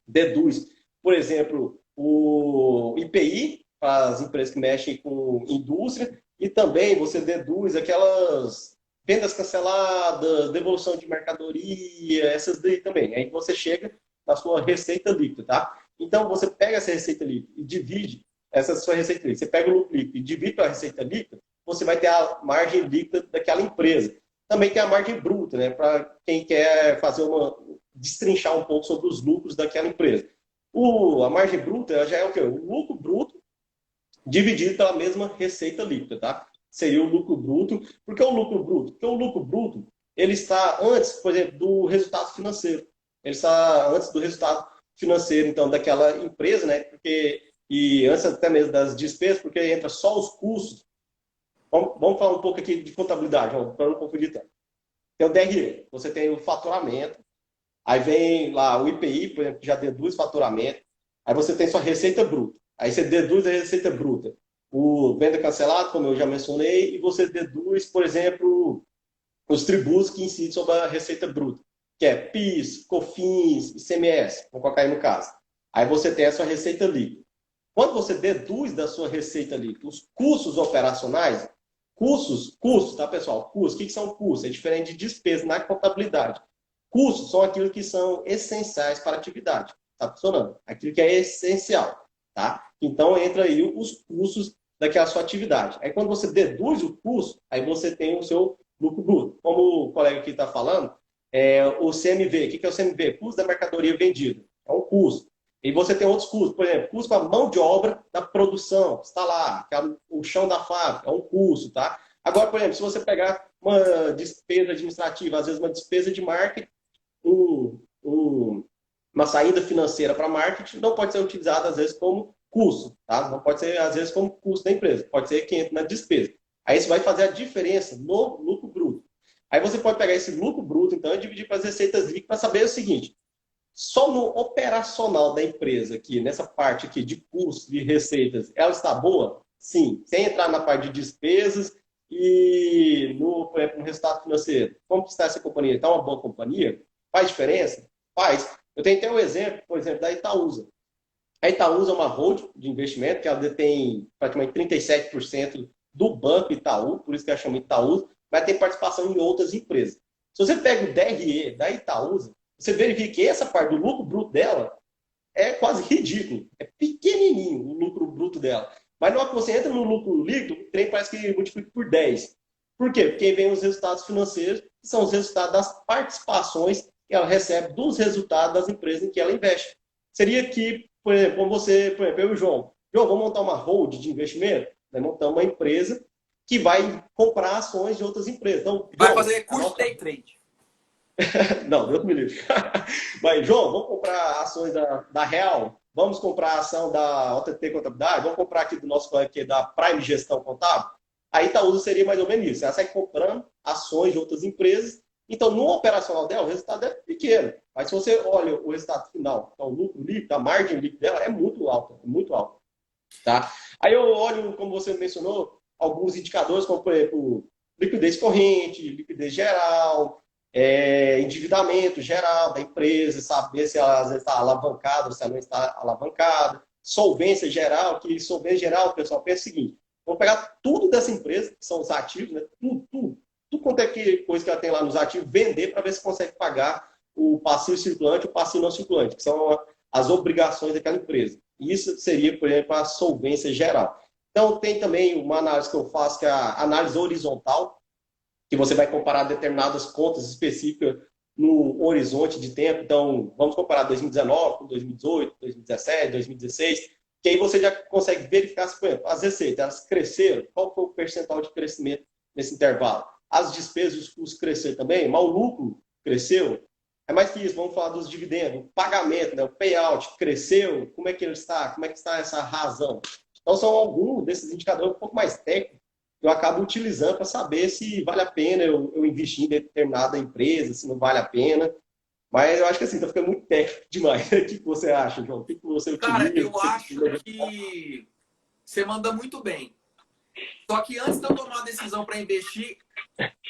deduz, por exemplo, o IPI, para as empresas que mexem com indústria, e também você deduz aquelas vendas canceladas, devolução de mercadoria, essas daí também. Aí você chega na sua receita líquida, tá? Então, você pega essa receita líquida e divide essa sua receita líquida. Você pega o lucro líquido e divide pela receita líquida, você vai ter a margem líquida daquela empresa. Também tem a margem bruta, né? Para quem quer fazer destrinchar um pouco sobre os lucros daquela empresa. A margem bruta já é o quê? O lucro bruto dividido pela mesma receita líquida, tá? Seria o lucro bruto. Por que o lucro bruto? Porque o lucro bruto, ele está antes, por exemplo, do resultado financeiro. Ele está antes do resultado financeiro, então, daquela empresa, né? E antes até mesmo das despesas, porque entra só os custos. Vamos falar um pouco aqui de contabilidade, para não confundir tanto. Tem o DRE, você tem o faturamento, aí vem lá o IPI, por exemplo, que já deduz faturamento, aí você tem sua receita bruta, aí você deduz a receita bruta, o venda cancelada, como eu já mencionei, e você deduz, por exemplo, os tributos que incidem sobre a receita bruta, que é PIS, COFINS, ICMS, vamos colocar aí no caso. Aí você tem a sua receita líquida. Quando você deduz da sua receita líquida os custos operacionais, custos, tá, pessoal? Custos, o que são custos? É diferente de despesa na contabilidade. Custos são aquilo que são essenciais para a atividade. Tá funcionando? Aquilo que é essencial, tá? Então, entra aí os custos daquela sua atividade. Aí, quando você deduz o custo, aí você tem o seu lucro bruto. Como o colega aqui está falando, o CMV. O que é o CMV? Custo da mercadoria vendida. É um custo. E você tem outros custos, por exemplo, custo com a mão de obra da produção, está lá, o chão da fábrica, é um custo, tá? Agora, por exemplo, se você pegar uma despesa administrativa, às vezes uma despesa de marketing, uma saída financeira para marketing, não pode ser utilizada, às vezes, como custo, tá? Não pode ser, às vezes, como custo da empresa, pode ser que entre na despesa. Aí isso vai fazer a diferença no lucro bruto. Aí você pode pegar esse lucro bruto, então, e dividir para as receitas líquidas para saber o seguinte: só no operacional da empresa aqui, nessa parte aqui de custos e receitas, ela está boa? Sim. Sem entrar na parte de despesas e por exemplo, no resultado financeiro. Como está essa companhia? Está uma boa companhia? Faz diferença? Faz. Eu tenho até um exemplo, por exemplo, da Itaúsa. A Itaúsa é uma holding de investimento, que ela detém praticamente 37% do Banco Itaú, por isso que ela chama Itaúsa, mas tem participação em outras empresas. Se você pega o DRE da Itaúsa, você verifica que essa parte do lucro bruto dela é quase ridículo. É pequenininho o lucro bruto dela. Mas na hora que você entra no lucro líquido, o trem parece que multiplica por 10. Por quê? Porque vem os resultados financeiros, que são os resultados das participações que ela recebe dos resultados das empresas em que ela investe. Seria que, por exemplo, como você, por exemplo, eu e o João. João, vamos montar uma hold de investimento? Nós montamos uma empresa que vai comprar ações de outras empresas. Então, vai João, fazer curso day trade. Não, Deus me livre. Mas, João, vamos comprar ações da Real? Vamos comprar a ação da OTT Contabilidade? Vamos comprar aqui do nosso colega aqui da Prime Gestão Contábil? A Itaúsa seria mais ou menos isso. Ela sai comprando ações de outras empresas. Então, no operacional dela, o resultado é pequeno. Mas se você olha o resultado final, então, o lucro líquido, a margem líquida dela é muito alta. É muito alta. Tá? Aí eu olho, como você mencionou, alguns indicadores, como, por exemplo, liquidez corrente, liquidez geral, endividamento geral da empresa, saber se ela às vezes está alavancada ou se ela não está alavancada, solvência geral, que solvência geral, o pessoal pensa o seguinte: vamos pegar tudo dessa empresa, que são os ativos, né? Tudo quanto é que coisa que ela tem lá nos ativos, vender para ver se consegue pagar o passivo circulante e o passivo não circulante, que são as obrigações daquela empresa. Isso seria, por exemplo, a solvência geral. Então, tem também uma análise que eu faço, que é a análise horizontal, que você vai comparar determinadas contas específicas no horizonte de tempo. Então, vamos comparar 2019 com 2018, 2017, 2016, que aí você já consegue verificar, por exemplo, as receitas, elas cresceram, qual foi o percentual de crescimento nesse intervalo? As despesas e os custos cresceram também, mas o lucro cresceu? É mais que isso, vamos falar dos dividendos, o pagamento, né, o payout cresceu, como é que ele está, como é que está essa razão? Então, são alguns desses indicadores um pouco mais técnicos que eu acabo utilizando para saber se vale a pena eu investir em determinada empresa, se não vale a pena. Mas eu acho que assim, está ficando muito técnico demais. O que você acha, João? O que você Cara, utiliza? eu acho que você manda muito bem. Só que antes de eu tomar a decisão para investir,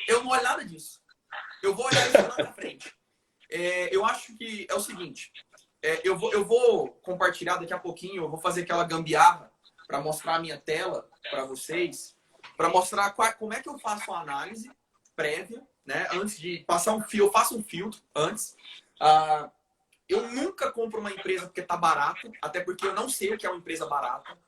eu não olho nada disso. Eu vou olhar isso lá na frente. Eu acho que é o seguinte, eu vou compartilhar daqui a pouquinho, eu vou fazer aquela gambiarra para mostrar a minha tela para vocês, para mostrar como é que eu faço a análise prévia, né? Antes de passar um fio, eu faço um filtro antes. Eu nunca compro uma empresa porque está barato, até porque eu não sei o que é uma empresa barata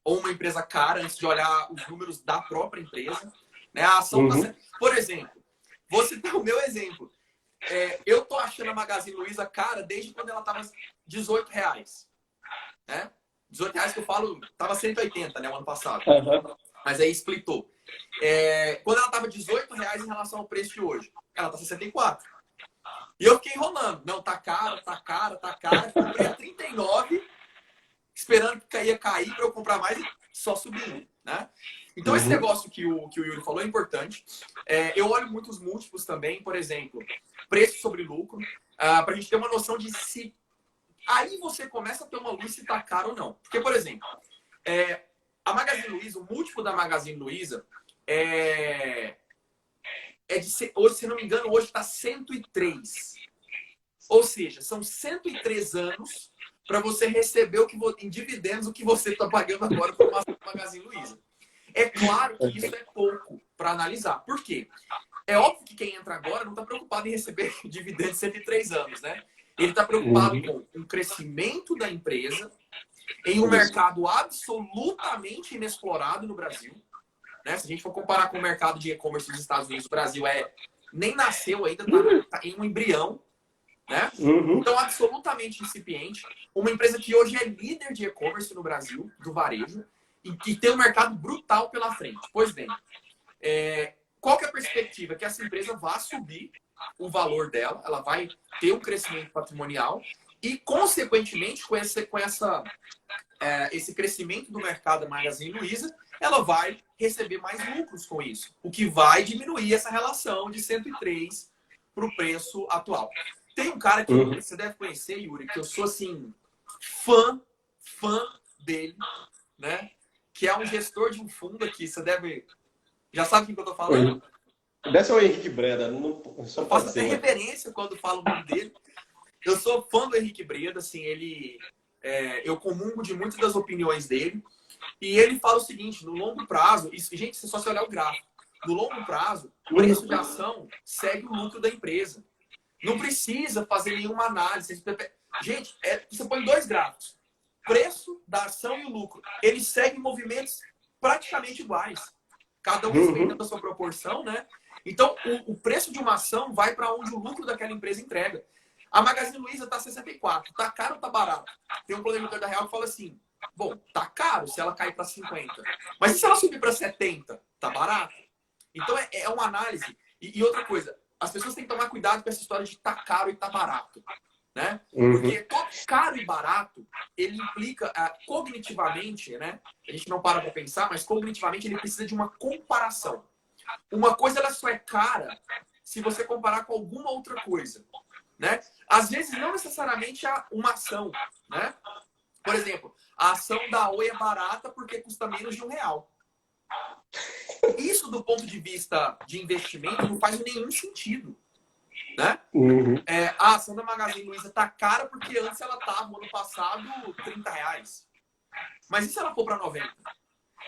ou uma empresa cara antes de olhar os números da própria empresa. Né? A ação tá sendo... Por exemplo, vou citar o meu exemplo. Eu tô achando a Magazine Luiza cara desde quando ela tava R$18. Né? R$18 que eu falo, tava 180, né, o ano passado. Mas aí splitou. Quando ela tava R$18 em relação ao preço de hoje, ela tá 64. E eu fiquei enrolando. Não, tá caro, tá caro, tá caro. Comprei a 39, esperando que ia cair para eu comprar mais e só subindo, né? Então, esse negócio que o Yuri falou é importante. Eu olho muito os múltiplos também, por exemplo, preço sobre lucro, para a gente ter uma noção de se... Aí você começa a ter uma luz se tá caro ou não. Porque, por exemplo, a Magazine Luiza, o múltiplo da Magazine Luiza hoje, se não me engano, hoje está 103. Ou seja, são 103 anos para você receber em dividendos o que você está pagando agora por uma Magazine Luiza. É claro que isso é pouco para analisar. Por quê? É óbvio que quem entra agora não está preocupado em receber dividendos de 103 anos, né? Ele está preocupado com o crescimento da empresa em um mercado absolutamente inexplorado no Brasil. Né? Se a gente for comparar com o mercado de e-commerce dos Estados Unidos, o Brasil nem nasceu ainda, está em um embrião. Né? Então, absolutamente incipiente. Uma empresa que hoje é líder de e-commerce no Brasil, do varejo, e que tem um mercado brutal pela frente. Pois bem, qual que é a perspectiva? Que essa empresa vá subir o valor dela, ela vai ter um crescimento patrimonial e, consequentemente, com esse crescimento do mercado da Magazine Luiza, ela vai receber mais lucros com isso, o que vai diminuir essa relação de 103 para o preço atual. Tem um cara que você deve conhecer, Yuri, que eu sou, assim, fã dele, né? Que é um gestor de um fundo aqui, você deve... Já sabe quem que eu tô falando? Deve ser o Henrique Breda. Não, só eu faço até reverência quando falo o nome dele. Eu sou fã do Henrique Breda, assim, eu comungo de muitas das opiniões dele. E ele fala o seguinte, no longo prazo... gente, se só você olhar o gráfico. No longo prazo, o preço de ação segue o lucro da empresa. Não precisa fazer nenhuma análise. Gente, você põe dois gráficos. Preço da ação e o lucro. Eles seguem movimentos praticamente iguais. Cada um respeitando a sua proporção, né? Então, o preço de uma ação vai para onde o lucro daquela empresa entrega. A Magazine Luiza está 64. Tá caro ou tá barato? Tem um planejador da Real que fala assim, bom, tá caro se ela cair para 50. Mas e se ela subir para 70? Tá barato? Então, é uma análise. E outra coisa, as pessoas têm que tomar cuidado com essa história de tá caro e tá barato. Né? Porque todo caro e barato, ele implica cognitivamente, né? A gente não para pensar, mas cognitivamente ele precisa de uma comparação. Uma coisa ela só é cara se você comparar com alguma outra coisa. Né? Às vezes não necessariamente uma ação. Né? Por exemplo, a ação da Oi é barata porque custa menos de R$1. Isso, do ponto de vista de investimento, não faz nenhum sentido. Né? A ação da Magazine Luiza tá cara porque antes ela estava, no ano passado, R$30. Mas e se ela for para 90?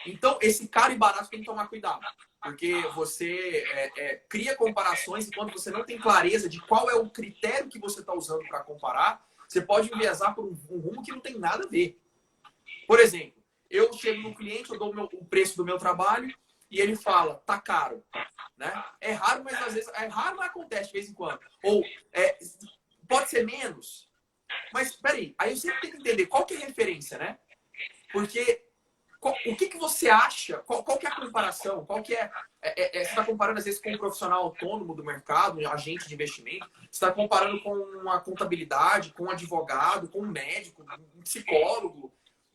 Então, esse caro e barato tem que tomar cuidado. Porque você cria comparações e quando você não tem clareza de qual é o critério que você está usando para comparar, você pode enviesar por um rumo que não tem nada a ver. Por exemplo, eu chego no cliente, eu dou o preço do meu trabalho e ele fala, tá caro. Né? É raro, mas às vezes... É raro, mas acontece de vez em quando. Ou pode ser menos. Mas, peraí, aí eu sempre tenho que entender qual que é a referência, né? Porque o que você acha? Qual que é a comparação? Qual que é... você está comparando, às vezes, com um profissional autônomo do mercado, um agente de investimento. Você está comparando com uma contabilidade, com um advogado, com um médico, um psicólogo.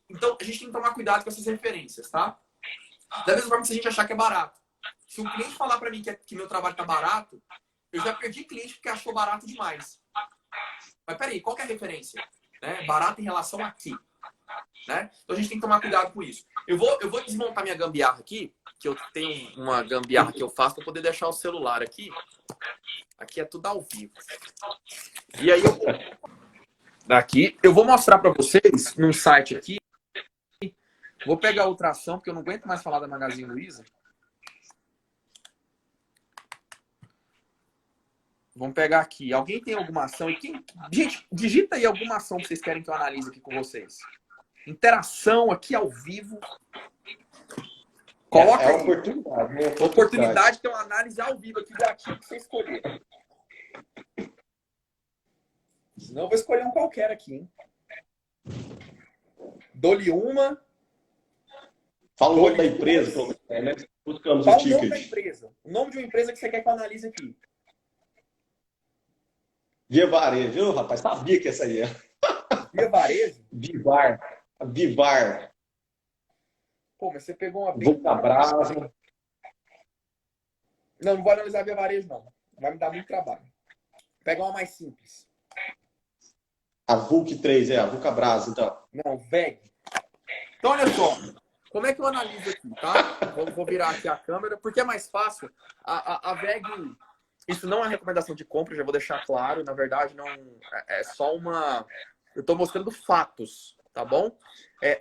Então, a gente tem que tomar cuidado com essas referências, tá? Da mesma forma que se a gente achar que é barato. Se um cliente falar para mim que meu trabalho está barato, eu já perdi cliente porque achou barato demais. Mas peraí, qual que é a referência? Né? Barato em relação a quê? Né? Então a gente tem que tomar cuidado com isso. Eu vou desmontar minha gambiarra aqui, que eu tenho uma gambiarra que eu faço para poder deixar o celular aqui. Aqui é tudo ao vivo. E aí eu vou mostrar para vocês num site aqui. Vou pegar outra ação, porque eu não aguento mais falar da Magazine Luiza. Vamos pegar aqui. Alguém tem alguma ação? Gente, digita aí alguma ação que vocês querem que eu analise aqui com vocês. Interação aqui ao vivo. Coloca aí. Oportunidade. Oportunidade tem uma análise ao vivo aqui do ativo que você escolher. Senão eu vou escolher um qualquer aqui, hein? Dou-lhe uma. Fala o nome da empresa, né? Buscamos Fala o o nome da ticket. empresa. O nome de uma empresa que você quer que eu analise aqui. Via Varejo, viu, rapaz? Sabia que essa aí é. Via Varejo? Vivar. Pô, mas você pegou uma bem... Vulcabras. Não vou analisar Via Varejo, não. Vai me dar muito trabalho. Pega uma mais simples. A Vulc 3, a Vulcabras, então. Não, VEG. Então, olha só. Como é que eu analiso aqui, tá? Vou virar aqui a câmera, porque é mais fácil. A VEG, isso não é recomendação de compra, já vou deixar claro. Na verdade, não é só uma... Eu estou mostrando fatos, tá bom?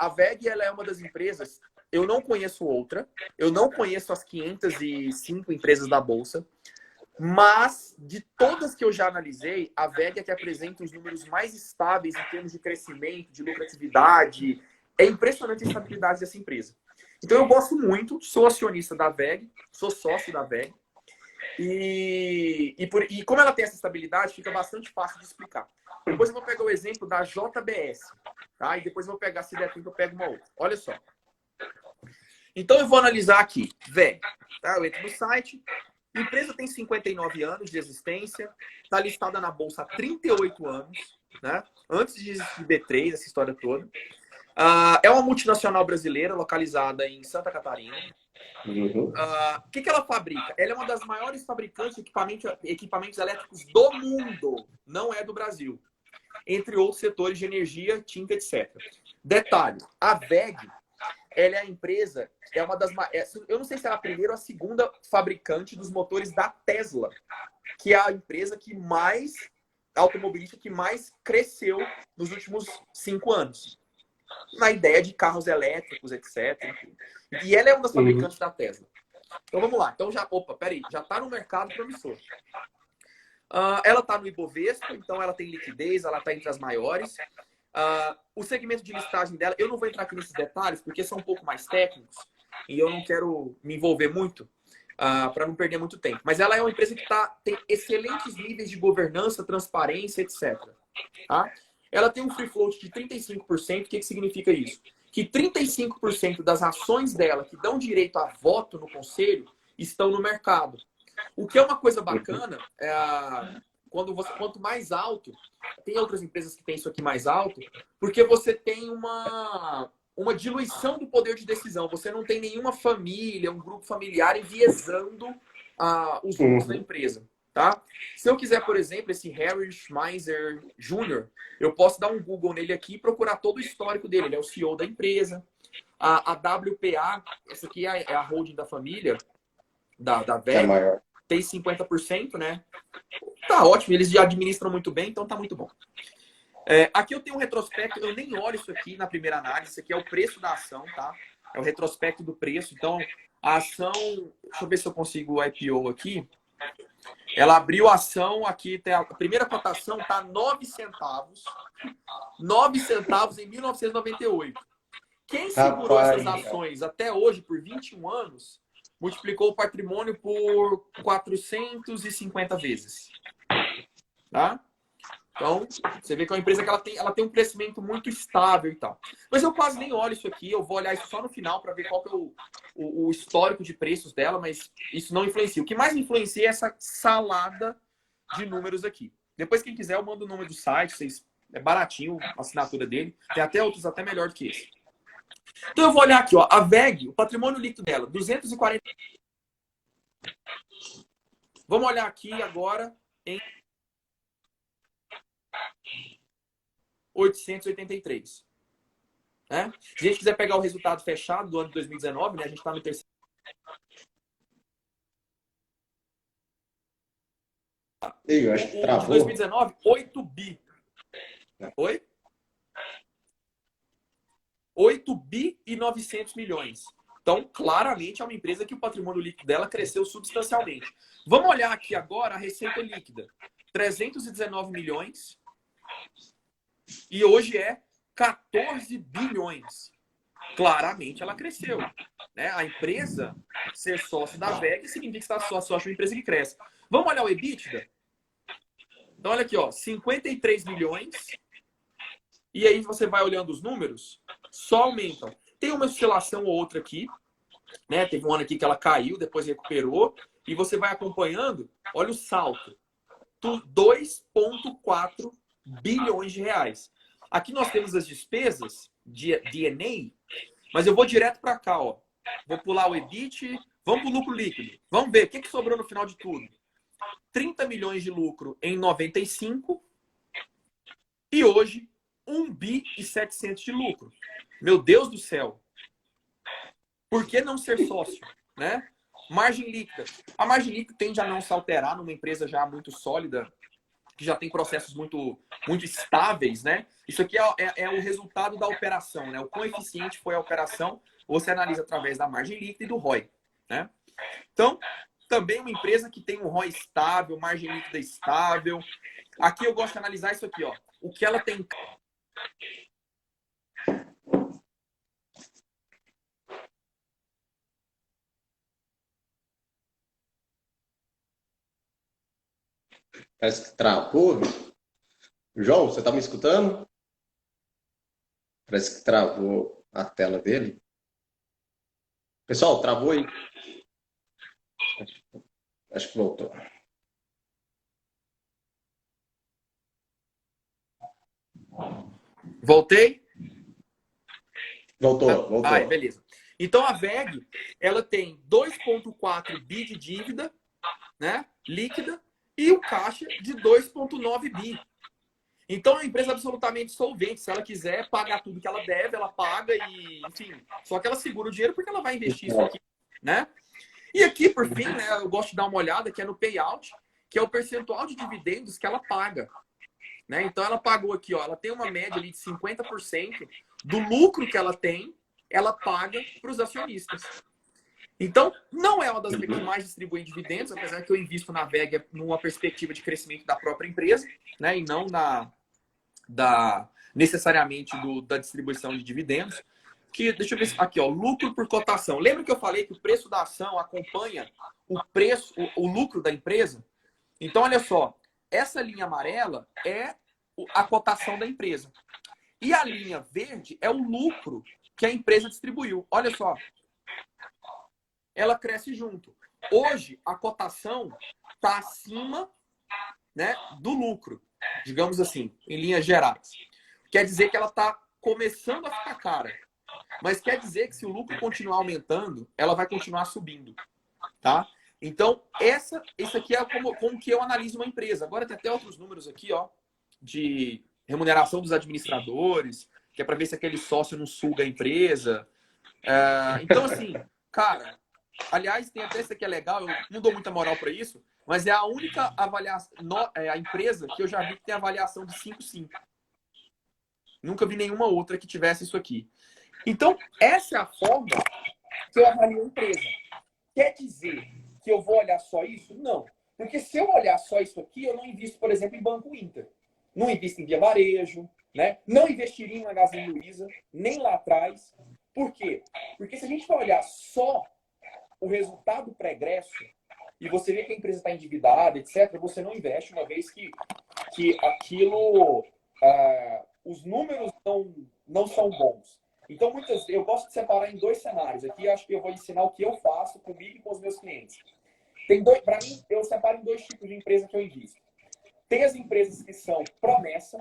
A VEG, ela é uma das empresas... Eu não conheço outra. Eu não conheço as 505 empresas da Bolsa. Mas, de todas que eu já analisei, a VEG é que apresenta os números mais estáveis em termos de crescimento, de lucratividade. É impressionante a estabilidade dessa empresa. Então, eu gosto muito, sou acionista da VEG, sou sócio da VEG. E como ela tem essa estabilidade, fica bastante fácil de explicar. Depois eu vou pegar o exemplo da JBS, tá? E depois eu vou pegar, se der tempo, eu pego uma outra. Olha só. Então, eu vou analisar aqui, VEG. Tá? Eu entro no site. A empresa tem 59 anos de existência, está listada na Bolsa há 38 anos, né? Antes de existir B3, essa história toda. É uma multinacional brasileira, localizada em Santa Catarina. O que ela fabrica? Ela é uma das maiores fabricantes de equipamentos elétricos do mundo, não é do Brasil. Entre outros setores de energia, tinta, etc. Detalhe, a VEG, ela é a empresa, eu não sei se é a primeira ou a segunda fabricante dos motores da Tesla, que é a empresa automobilística que mais cresceu nos últimos 5 anos. Na ideia de carros elétricos, etc. Enfim. E ela é uma das fabricantes da Tesla. Então vamos lá. Então peraí, já está no mercado promissor. Ela está no Ibovespa, então ela tem liquidez, ela está entre as maiores. O segmento de listagem dela, eu não vou entrar aqui nesses detalhes, porque são um pouco mais técnicos, e eu não quero me envolver muito, para não perder muito tempo. Mas ela é uma empresa que tem excelentes níveis de governança, transparência, etc. Tá? Ela tem um free float de 35%. O que significa isso? Que 35% das ações dela que dão direito a voto no conselho estão no mercado. O que é uma coisa bacana, quanto mais alto, tem outras empresas que têm isso aqui mais alto, porque você tem uma diluição do poder de decisão. Você não tem nenhuma família, um grupo familiar enviesando os rumos da empresa. Tá? Se eu quiser, por exemplo, esse Harry Schmeiser Jr., eu posso dar um Google nele aqui e procurar todo o histórico dele. Ele é o CEO da empresa. A WPA, essa aqui é a holding da família, da VEG, tem 50%, né? Tá ótimo, eles já administram muito bem, então tá muito bom. Aqui eu tenho um retrospecto, eu nem olho isso aqui na primeira análise, isso aqui é o preço da ação, tá? É o retrospecto do preço. Então, a ação, deixa eu ver se eu consigo o IPO aqui. Ela abriu a ação, aqui tem a primeira cotação, tá 9 centavos. 9 centavos em 1998. Quem segurou Rapaz, essas ações até hoje por 21 anos, multiplicou o patrimônio por 450 vezes. Tá? Então, você vê que é uma empresa que ela tem um crescimento muito estável e tal. Mas eu quase nem olho isso aqui, eu vou olhar isso só no final para ver qual que é o histórico de preços dela, mas isso não influencia. O que mais influencia é essa salada de números aqui. Depois, quem quiser, eu mando o número do site, é baratinho a assinatura dele. Tem até outros até melhor do que esse. Então, eu vou olhar aqui, ó, a VEG, o patrimônio líquido dela, 240. Vamos olhar aqui agora em 883. Né? Se a gente quiser pegar o resultado fechado do ano de 2019, né, a gente está no terceiro. eu acho que O de travou. 2019, 8 bi. Oi? 8 bi e 900 milhões. Então, claramente, é uma empresa que o patrimônio líquido dela cresceu substancialmente. Vamos olhar aqui agora a receita líquida. 319 milhões. E hoje é 14 bilhões. Claramente, ela cresceu. Né? A empresa ser sócio da VEG significa que está sócio de uma empresa que cresce. Vamos olhar o EBITDA? Então, olha aqui, ó, 53 milhões. E aí você vai olhando os números, só aumentam. Tem uma oscilação ou outra aqui, né? Teve um ano aqui que ela caiu, depois recuperou. E você vai acompanhando, olha o salto. 2,4 bilhões de reais. Aqui nós temos as despesas de D&A, mas eu vou direto para cá, ó. Vou pular o EBIT, vamos para o lucro líquido. Vamos ver o que sobrou no final de tudo. 30 milhões de lucro em 95 e hoje 1 bi e 700 de lucro. Meu Deus do céu. Por que não ser sócio, né? Margem líquida. A margem líquida tende a não se alterar numa empresa já muito sólida, que já tem processos muito estáveis, né? Isso aqui é o resultado da operação, né? O quão eficiente foi a operação, você analisa através da margem líquida e do ROI, né? Então, também uma empresa que tem um ROI estável, margem líquida estável. Aqui eu gosto de analisar isso aqui, ó. O que ela tem. Parece que travou. João, você está me escutando? Parece que travou a tela dele. Pessoal, travou aí. Acho que voltou. Voltei? Voltou. Beleza. Então a VEG, ela tem 2,4 bi de dívida, né, líquida, e o caixa de 2,9 bi. Então é uma empresa absolutamente solvente. Se ela quiser pagar tudo que ela deve, ela paga e, enfim, só que ela segura o dinheiro porque ela vai investir isso aqui, né? E aqui, por fim, né, eu gosto de dar uma olhada que é no payout, que é o percentual de dividendos que ela paga. Né? Então ela pagou aqui, ó, ela tem uma média ali de 50% do lucro que ela tem, ela paga para os acionistas. Então, não é uma das que mais distribuem dividendos, apesar que eu invisto na VEG numa perspectiva de crescimento da própria empresa, né? E não necessariamente da distribuição de dividendos. Que, deixa eu ver aqui, ó, lucro por cotação. Lembra que eu falei que o preço da ação acompanha o preço, o lucro da empresa? Então, olha só, essa linha amarela é a cotação da empresa. E a linha verde é o lucro que a empresa distribuiu. Olha só. Ela cresce junto. Hoje, a cotação está acima, né, do lucro, digamos assim, em linhas gerais. Quer dizer que ela está começando a ficar cara. Mas quer dizer que se o lucro continuar aumentando, ela vai continuar subindo. Tá? Então, isso aqui é como que eu analiso uma empresa. Agora tem até outros números aqui, ó, de remuneração dos administradores, que é para ver se aquele sócio não suga a empresa. Então, assim, cara, aliás, tem até esse aqui é legal, eu não dou muita moral para isso, mas é a única avaliação, a empresa que eu já vi que tem avaliação de 5/5. Nunca vi nenhuma outra que tivesse isso aqui. Então, essa é a forma que eu avalio a empresa. Quer dizer que eu vou olhar só isso? Não. Porque se eu olhar só isso aqui, eu não invisto, por exemplo, em Banco Inter. Não invisto em Via Varejo, né? Não investiria em Magazine Luiza, nem lá atrás. Por quê? Porque se a gente for olhar só o resultado pregresso, e você vê que a empresa está endividada, etc., você não investe, uma vez que aquilo, os números não são bons. Então, eu gosto de separar em dois cenários. Aqui, acho que eu vou ensinar o que eu faço comigo e com os meus clientes. Para mim, eu separo em dois tipos de empresa que eu invisto. Tem as empresas que são promessa,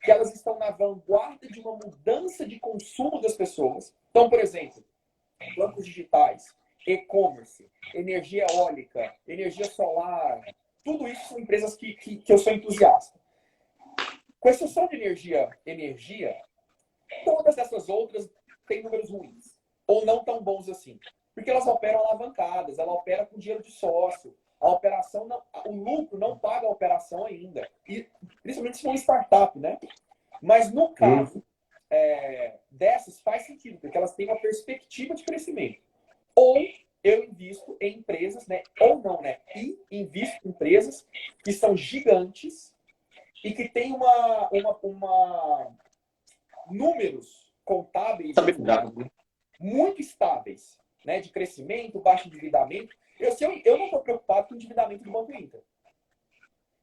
que elas estão na vanguarda de uma mudança de consumo das pessoas. Então, por exemplo, bancos digitais, e-commerce, energia eólica, energia solar, tudo isso são empresas que eu sou entusiasta. Com exceção de energia, todas essas outras têm números ruins, ou não tão bons assim. Porque elas operam alavancadas, ela opera com dinheiro de sócio. A operação, o lucro não paga a operação ainda. E, principalmente se for uma startup, né? Mas no caso dessas, faz sentido, porque elas têm uma perspectiva de crescimento. Ou eu invisto em empresas, né? Ou não, né? E invisto em empresas que são gigantes e que têm números contábeis muito estáveis, né? De crescimento, baixo endividamento. Eu não estou preocupado com o endividamento do Banco Inter.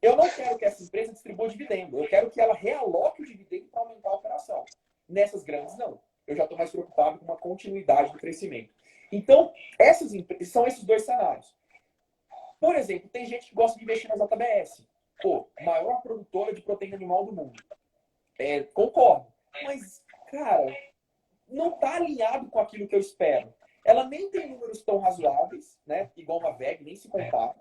Eu não quero que essa empresa distribua dividendo. Eu quero que ela realoque o dividendo para aumentar a operação. Nessas grandes, não. Eu já estou mais preocupado com uma continuidade do crescimento. Então, essas empresas são esses dois cenários. Por exemplo, tem gente que gosta de investir na JBS. Pô, maior produtora de proteína animal do mundo. Concordo. Mas, cara, não está alinhado com aquilo que eu espero. Ela nem tem números tão razoáveis, né? Igual uma VEG, nem se compara.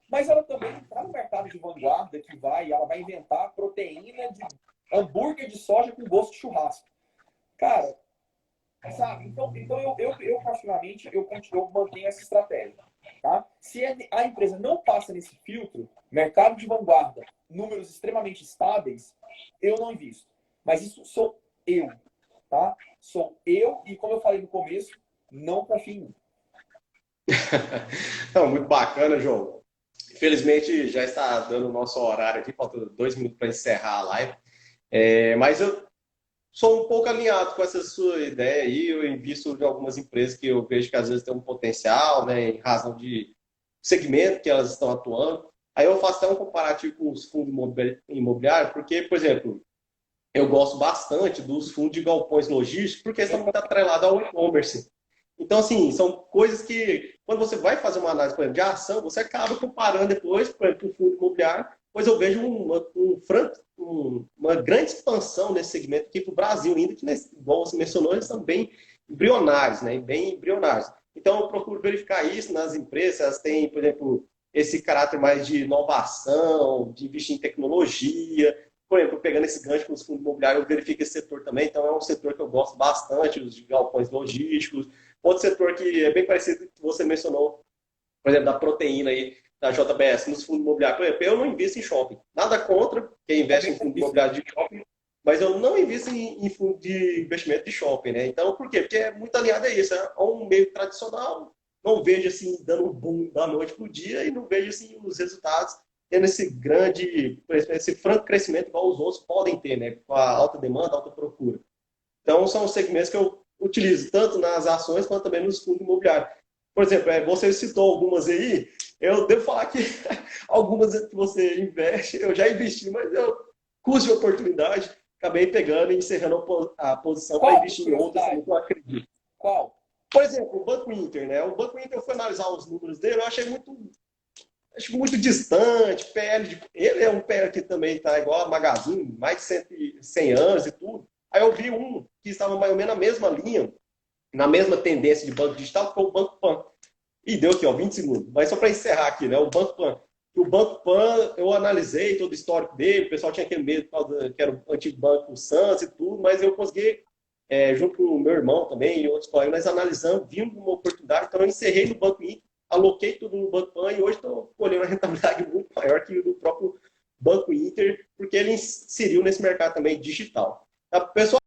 Mas ela também está no mercado de vanguarda ela vai inventar proteína de hambúrguer de soja com gosto de churrasco. Cara, sabe? Então eu particularmente, eu mantenho essa estratégia. Tá? Se a empresa não passa nesse filtro, mercado de vanguarda, números extremamente estáveis, eu não invisto. Mas isso sou eu. Tá? Sou eu e, como eu falei no começo, não confio em mim. Não, muito bacana, João. Infelizmente já está dando o nosso horário aqui, faltando 2 minutos para encerrar a live. Mas eu sou um pouco alinhado com essa sua ideia aí. Eu invisto em algumas empresas que eu vejo que às vezes tem um potencial, né, em razão de segmento que elas estão atuando. Aí eu faço até um comparativo com os fundos imobiliários, porque, por exemplo, eu gosto bastante dos fundos de galpões logísticos, porque eles estão muito atrelados ao e-commerce. Então, assim, são coisas que, quando você vai fazer uma análise, por exemplo, de ação, você acaba comparando depois, por exemplo, o fundo imobiliário, pois eu vejo uma grande expansão nesse segmento aqui para o Brasil, ainda que, igual você mencionou, eles são bem embrionários, né? Bem embrionários. Então, eu procuro verificar isso nas empresas, elas têm, por exemplo, esse caráter mais de inovação, de investir em tecnologia. Por exemplo, pegando esse gancho com os fundos imobiliários, eu verifico esse setor também, então é um setor que eu gosto bastante, os galpões logísticos. Outro setor que é bem parecido com o que você mencionou, por exemplo, da proteína aí, da JBS, nos fundos imobiliários. Por exemplo, eu não invisto em shopping. Nada contra quem investe em fundo imobiliário de shopping, mas eu não invisto em fundo de investimento de shopping, né? Então, por quê? Porque é muito alinhado a isso. É um meio tradicional, não vejo assim, dando um boom da noite para o dia e não vejo assim, os resultados tendo esse franco crescimento igual os outros podem ter, né? Com a alta demanda, alta procura. Então, são os segmentos que eu utilizo, tanto nas ações quanto também nos fundos imobiliários. Por exemplo, você citou algumas aí, eu devo falar que algumas que você investe, eu já investi, mas eu, custo de oportunidade, acabei pegando e encerrando a posição para investir em outras que eu acredito. Qual? Por exemplo, o Banco Inter, né? O Banco Inter, eu fui analisar os números dele, eu achei muito distante, ele é um PL que também está igual a Magazine, mais de 100 anos e tudo. Aí eu vi um que estava mais ou menos na mesma linha, na mesma tendência de banco digital, que foi o Banco Pan. E deu aqui, ó, 20 segundos. Mas só para encerrar aqui, né? O Banco Pan. O Banco Pan, eu analisei todo o histórico dele, o pessoal tinha aquele medo que era o antigo Banco Sans e tudo, mas eu consegui, junto com o meu irmão também e outros colegas, nós analisamos, vimos uma oportunidade, então eu encerrei no Banco Inter, aloquei tudo no Banco Pan e hoje estou colhendo uma rentabilidade muito maior que o do próprio Banco Inter, porque ele inseriu nesse mercado também digital. A pessoa